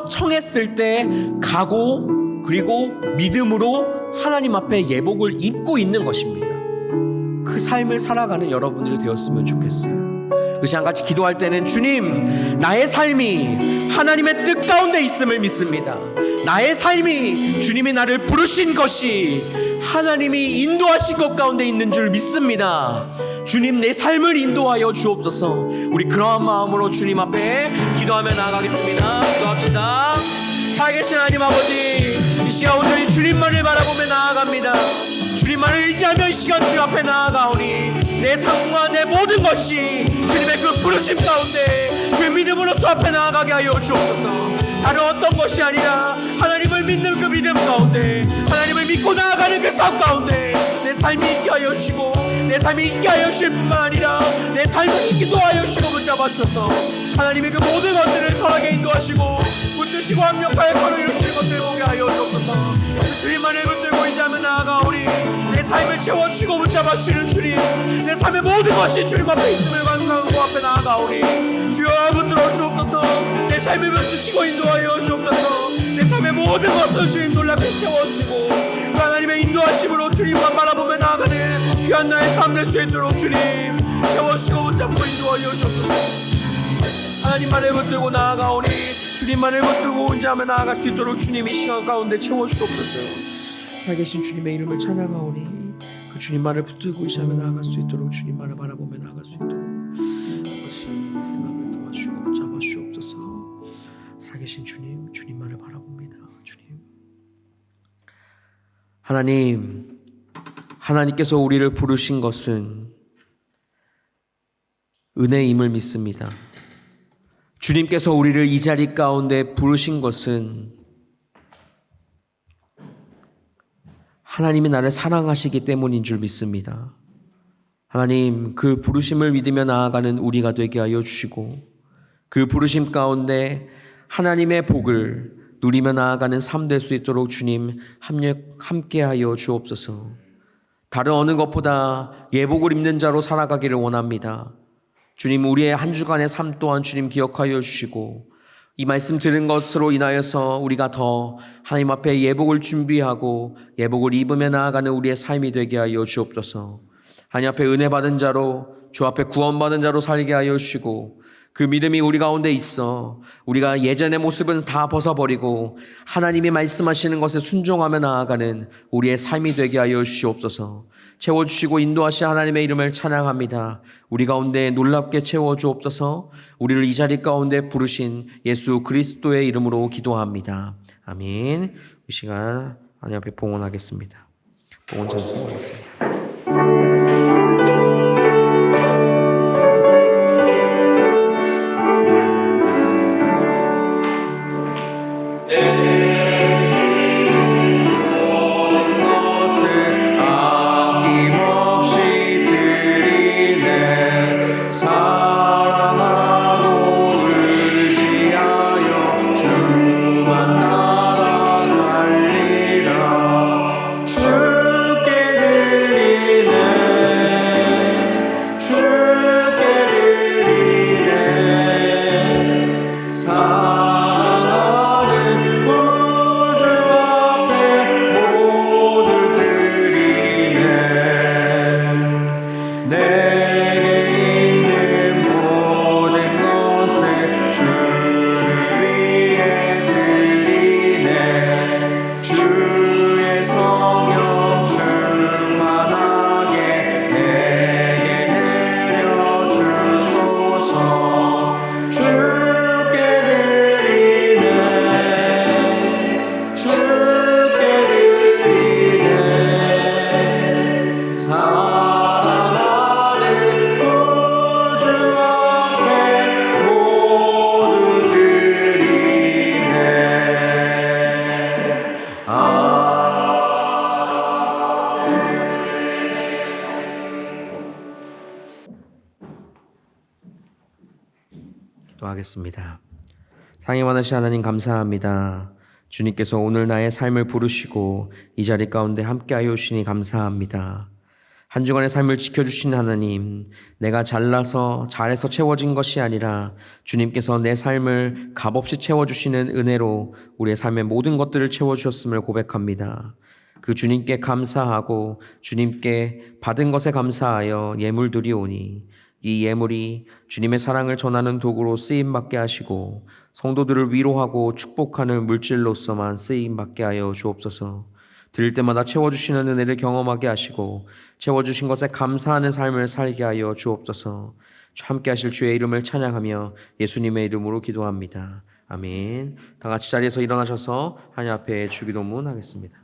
청했을 때 가고 그리고 믿음으로 하나님 앞에 예복을 입고 있는 것입니다. 그 삶을 살아가는 여러분들이 되었으면 좋겠어요. 그 시간 같이 기도할 때는 주님, 나의 삶이 하나님의 뜻 가운데 있음을 믿습니다. 나의 삶이 주님이 나를 부르신 것이 하나님이 인도하신 것 가운데 있는 줄 믿습니다. 주님, 내 삶을 인도하여 주옵소서. 우리 그러한 마음으로 주님 앞에 기도하며 나아가겠습니다. 기도합시다. 살아계신 하나님 아버지, 이 시간 온전히 주님만을 바라보며 나아갑니다. 주님만을 의지하며 이 시간 주님 앞에 나아가오니 내 삶과 내 모든 것이 주님의 그 부르심 가운데 그 믿음으로 주 앞에 나아가게 하여 주옵소서. 다른 어떤 것이 아니라 하나님을 믿는 그 믿음 가운데, 하나님을 믿고 나아가는 그 삶 가운데 내 삶이 있게 하여 주시고, 내 삶이 있게 하여 주실 뿐만 아니라 내 삶을 있기도 하여 주시고 붙잡아 주셔서 하나님의 그 모든 것들을 선하게 인도하시고 붙드시고 완벽하게 걸어 이루시는 것을 보게 하여 주옵소서. 그 주님만을 붙들고 의지하며 나아가오니 내 삶을 채워주시고 붙잡아 주시는 주님, 내 삶의 모든 것이 주님 앞에 있음을 감사하고 그 앞에 나아가오니 주여 붙들어 주옵소서. 내 삶을 붙드시고 인도하여 주옵소서. 내 삶의 모든 것을 주님 놀랍게 채워주시고 그 하나님의 인도하심으로 주님만 바라보며 나아가는 귀한 나의 삶 될 수 있도록 주님 채워주시고 붙잡고 인도하여 주옵소서. 하나님만을 붙들고 나아가오니 주님만을 붙들고 의지하며 나아갈 수 있도록 주님 이 시간 가운데 채워주옵소서. 살아계신 주님의 이름을 찬양하오니 그 주님만을 붙들고 의지하며 나아갈 수 있도록, 주님만을 바라보며 나아갈 수 있도록 아버지 생각을 도와주시고 붙잡아 주옵소서. 살아계신 주님, 주님만을 바라봅니다. 주님, 하나님께서 우리를 부르신 것은 은혜임을 믿습니다. 주님께서 우리를 이 자리 가운데 부르신 것은 하나님이 나를 사랑하시기 때문인 줄 믿습니다. 하나님, 그 부르심을 믿으며 나아가는 우리가 되게 하여 주시고 그 부르심 가운데 하나님의 복을 누리며 나아가는 삶 될 수 있도록 주님 함께하여 주옵소서. 다른 어느 것보다 예복을 입는 자로 살아가기를 원합니다. 주님, 우리의 한 주간의 삶 또한 주님 기억하여 주시고 이 말씀 들은 것으로 인하여서 우리가 더 하나님 앞에 예복을 준비하고 예복을 입으며 나아가는 우리의 삶이 되게 하여 주옵소서. 하나님 앞에 은혜 받은 자로, 주 앞에 구원받은 자로 살게 하여 주시고 그 믿음이 우리 가운데 있어 우리가 예전의 모습은 다 벗어버리고 하나님이 말씀하시는 것에 순종하며 나아가는 우리의 삶이 되게 하여 주시옵소서. 채워주시고 인도하신 하나님의 이름을 찬양합니다. 우리 가운데 놀랍게 채워주옵소서. 우리를 이 자리 가운데 부르신 예수 그리스도의 이름으로 기도합니다. 아멘. 이 시간 하나님 앞에 봉헌하겠습니다. 봉헌 찬송하겠습니다. 주께 드릴 기도하겠습니다. 사랑이 많으신 하나님 감사합니다. 주님께서 오늘 나의 삶을 부르시고 이 자리 가운데 함께하여 주시니 감사합니다. 한 주간의 삶을 지켜주신 하나님, 내가 잘나서 잘해서 채워진 것이 아니라 주님께서 내 삶을 값없이 채워주시는 은혜로 우리의 삶의 모든 것들을 채워주셨음을 고백합니다. 그 주님께 감사하고 주님께 받은 것에 감사하여 예물 드리오니 이 예물이 주님의 사랑을 전하는 도구로 쓰임받게 하시고 성도들을 위로하고 축복하는 물질로서만 쓰임받게 하여 주옵소서. 드릴 때마다 채워주시는 은혜를 경험하게 하시고 채워주신 것에 감사하는 삶을 살게 하여 주옵소서. 함께 하실 주의 이름을 찬양하며 예수님의 이름으로 기도합니다. 아멘. 다 같이 자리에서 일어나셔서 하나님 앞에 주기도문 하겠습니다.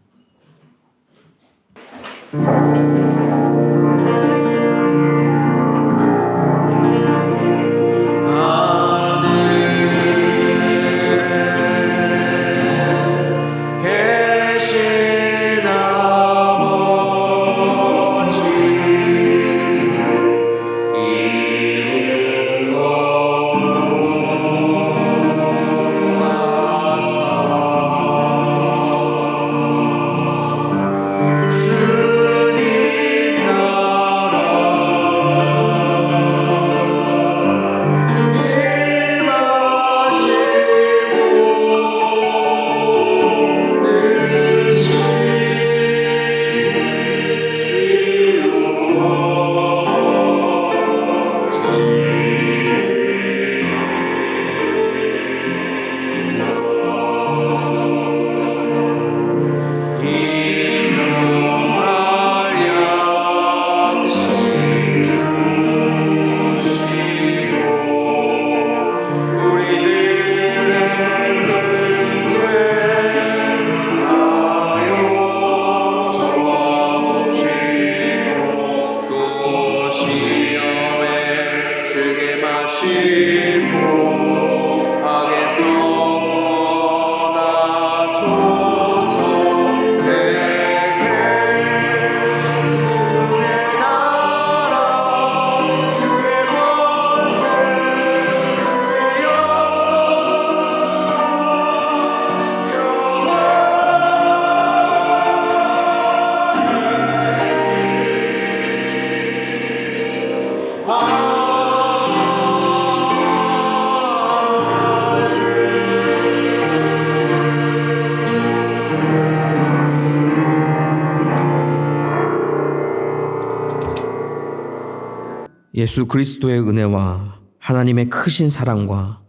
예수 그리스도의 은혜와 하나님의 크신 사랑과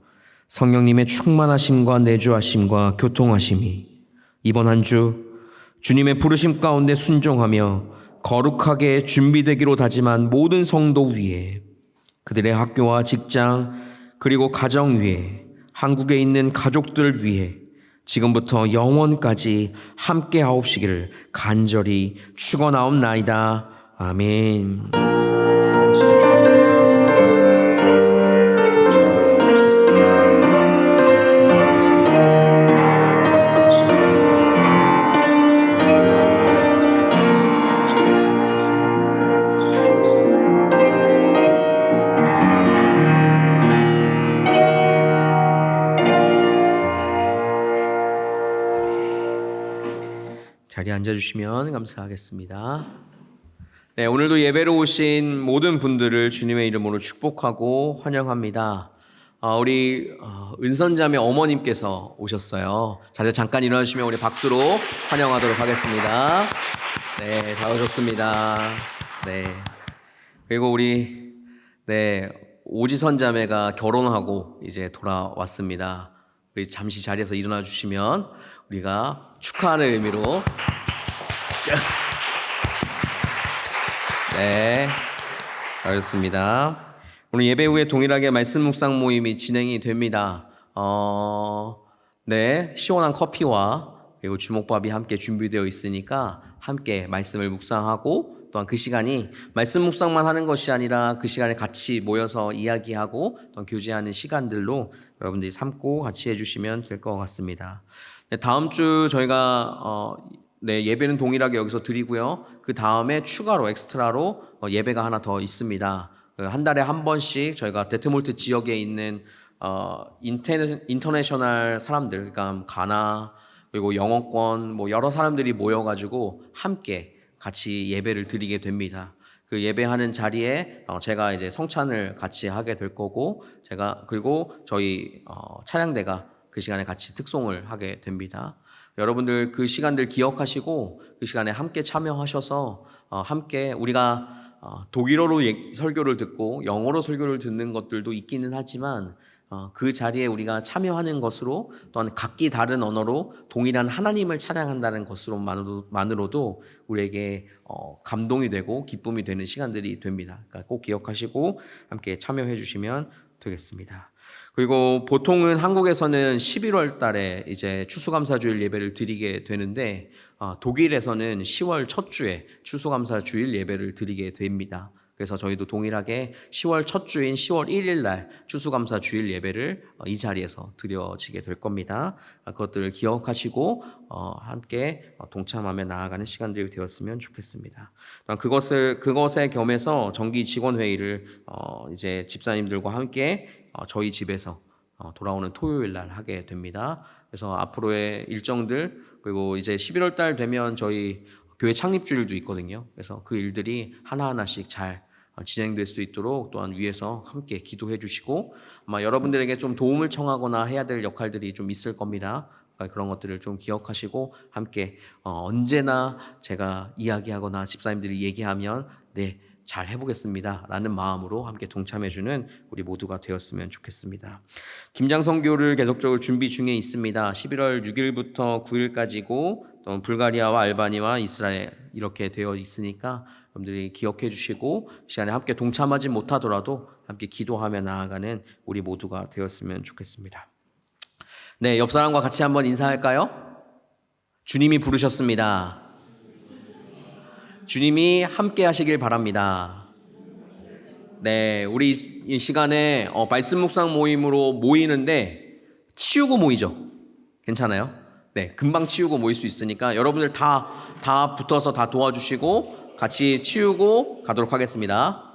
성령님의 충만하심과 내주하심과 교통하심이 이번 한 주 주님의 부르심 가운데 순종하며 거룩하게 준비되기로 다짐한 모든 성도 위에, 그들의 학교와 직장 그리고 가정 위에, 한국에 있는 가족들 위에 지금부터 영원까지 함께 하옵시기를 간절히 축원하옵나이다. 아멘. 자리에 앉아주시면 감사하겠습니다. 네, 오늘도 예배로 오신 모든 분들을 주님의 이름으로 축복하고 환영합니다. 우리 은선자매 어머님께서 오셨어요. 자리에 잠깐 일어나주시면 우리 박수로 환영하도록 하겠습니다. 네, 잘 오셨습니다. 네, 그리고 우리 오지선 자매가 결혼하고 이제 돌아왔습니다. 우리 잠시 자리에서 일어나 주시면 우리가 축하하는 의미로 네, 알겠습니다. 오늘 예배 후에 동일하게 말씀 묵상 모임이 진행이 됩니다. 네, 시원한 커피와 그리고 주먹밥이 함께 준비되어 있으니까 함께 말씀을 묵상하고 또한 그 시간이 말씀 묵상만 하는 것이 아니라 그 시간에 같이 모여서 이야기하고 또 교제하는 시간들로 여러분들이 삼고 같이 해주시면 될 것 같습니다. 네, 다음 주 저희가 예배는 동일하게 여기서 드리고요. 그 다음에 추가로 엑스트라로 예배가 하나 더 있습니다. 한 달에 한 번씩 저희가 데트몰트 지역에 있는 인터내셔널 사람들, 그러니까 가나 그리고 영어권 뭐 여러 사람들이 모여가지고 함께 같이 예배를 드리게 됩니다. 그 예배하는 자리에 제가 이제 성찬을 같이 하게 될 거고, 제가 그리고 저희 찬양대가 그 시간에 같이 특송을 하게 됩니다. 여러분들 그 시간들 기억하시고 그 시간에 함께 참여하셔서 함께 우리가 독일어로 설교를 듣고 영어로 설교를 듣는 것들도 있기는 하지만 그 자리에 우리가 참여하는 것으로, 또한 각기 다른 언어로 동일한 하나님을 찬양한다는 것으로만으로도 우리에게 감동이 되고 기쁨이 되는 시간들이 됩니다. 그러니까 꼭 기억하시고 함께 참여해 주시면 되겠습니다. 그리고 보통은 한국에서는 11월 달에 이제 추수감사주일 예배를 드리게 되는데, 독일에서는 10월 첫 주에 추수감사주일 예배를 드리게 됩니다. 그래서 저희도 동일하게 10월 첫 주인 10월 1일 날 추수감사 주일 예배를 이 자리에서 드려지게 될 겁니다. 그것들을 기억하시고 함께 동참하며 나아가는 시간들이 되었으면 좋겠습니다. 그것에 겸해서 정기 직원 회의를 이제 집사님들과 함께 저희 집에서 돌아오는 토요일 날 하게 됩니다. 그래서 앞으로의 일정들, 그리고 이제 11월 달 되면 저희 교회 창립 주일도 있거든요. 그래서 그 일들이 하나하나씩 잘 진행될 수 있도록 또한 위에서 함께 기도해 주시고, 아마 여러분들에게 좀 도움을 청하거나 해야 될 역할들이 좀 있을 겁니다. 그런 것들을 좀 기억하시고 함께 언제나 제가 이야기하거나 집사님들이 얘기하면 네, 잘 해보겠습니다 라는 마음으로 함께 동참해주는 우리 모두가 되었으면 좋겠습니다. 김장 선교를 계속적으로 준비 중에 있습니다. 11월 6일부터 9일까지고 또 불가리아와 알바니와 이스라엘 이렇게 되어 있으니까 여러분들이 기억해 주시고 시간에 함께 동참하지 못하더라도 함께 기도하며 나아가는 우리 모두가 되었으면 좋겠습니다. 네, 옆 사람과 같이 한번 인사할까요? 주님이 부르셨습니다. 주님이 함께 하시길 바랍니다. 네, 우리 이 시간에 말씀 묵상 모임으로 모이는데 치우고 모이죠? 괜찮아요? 네, 금방 치우고 모일 수 있으니까 여러분들 다 붙어서 다 도와주시고 같이 치우고 가도록 하겠습니다.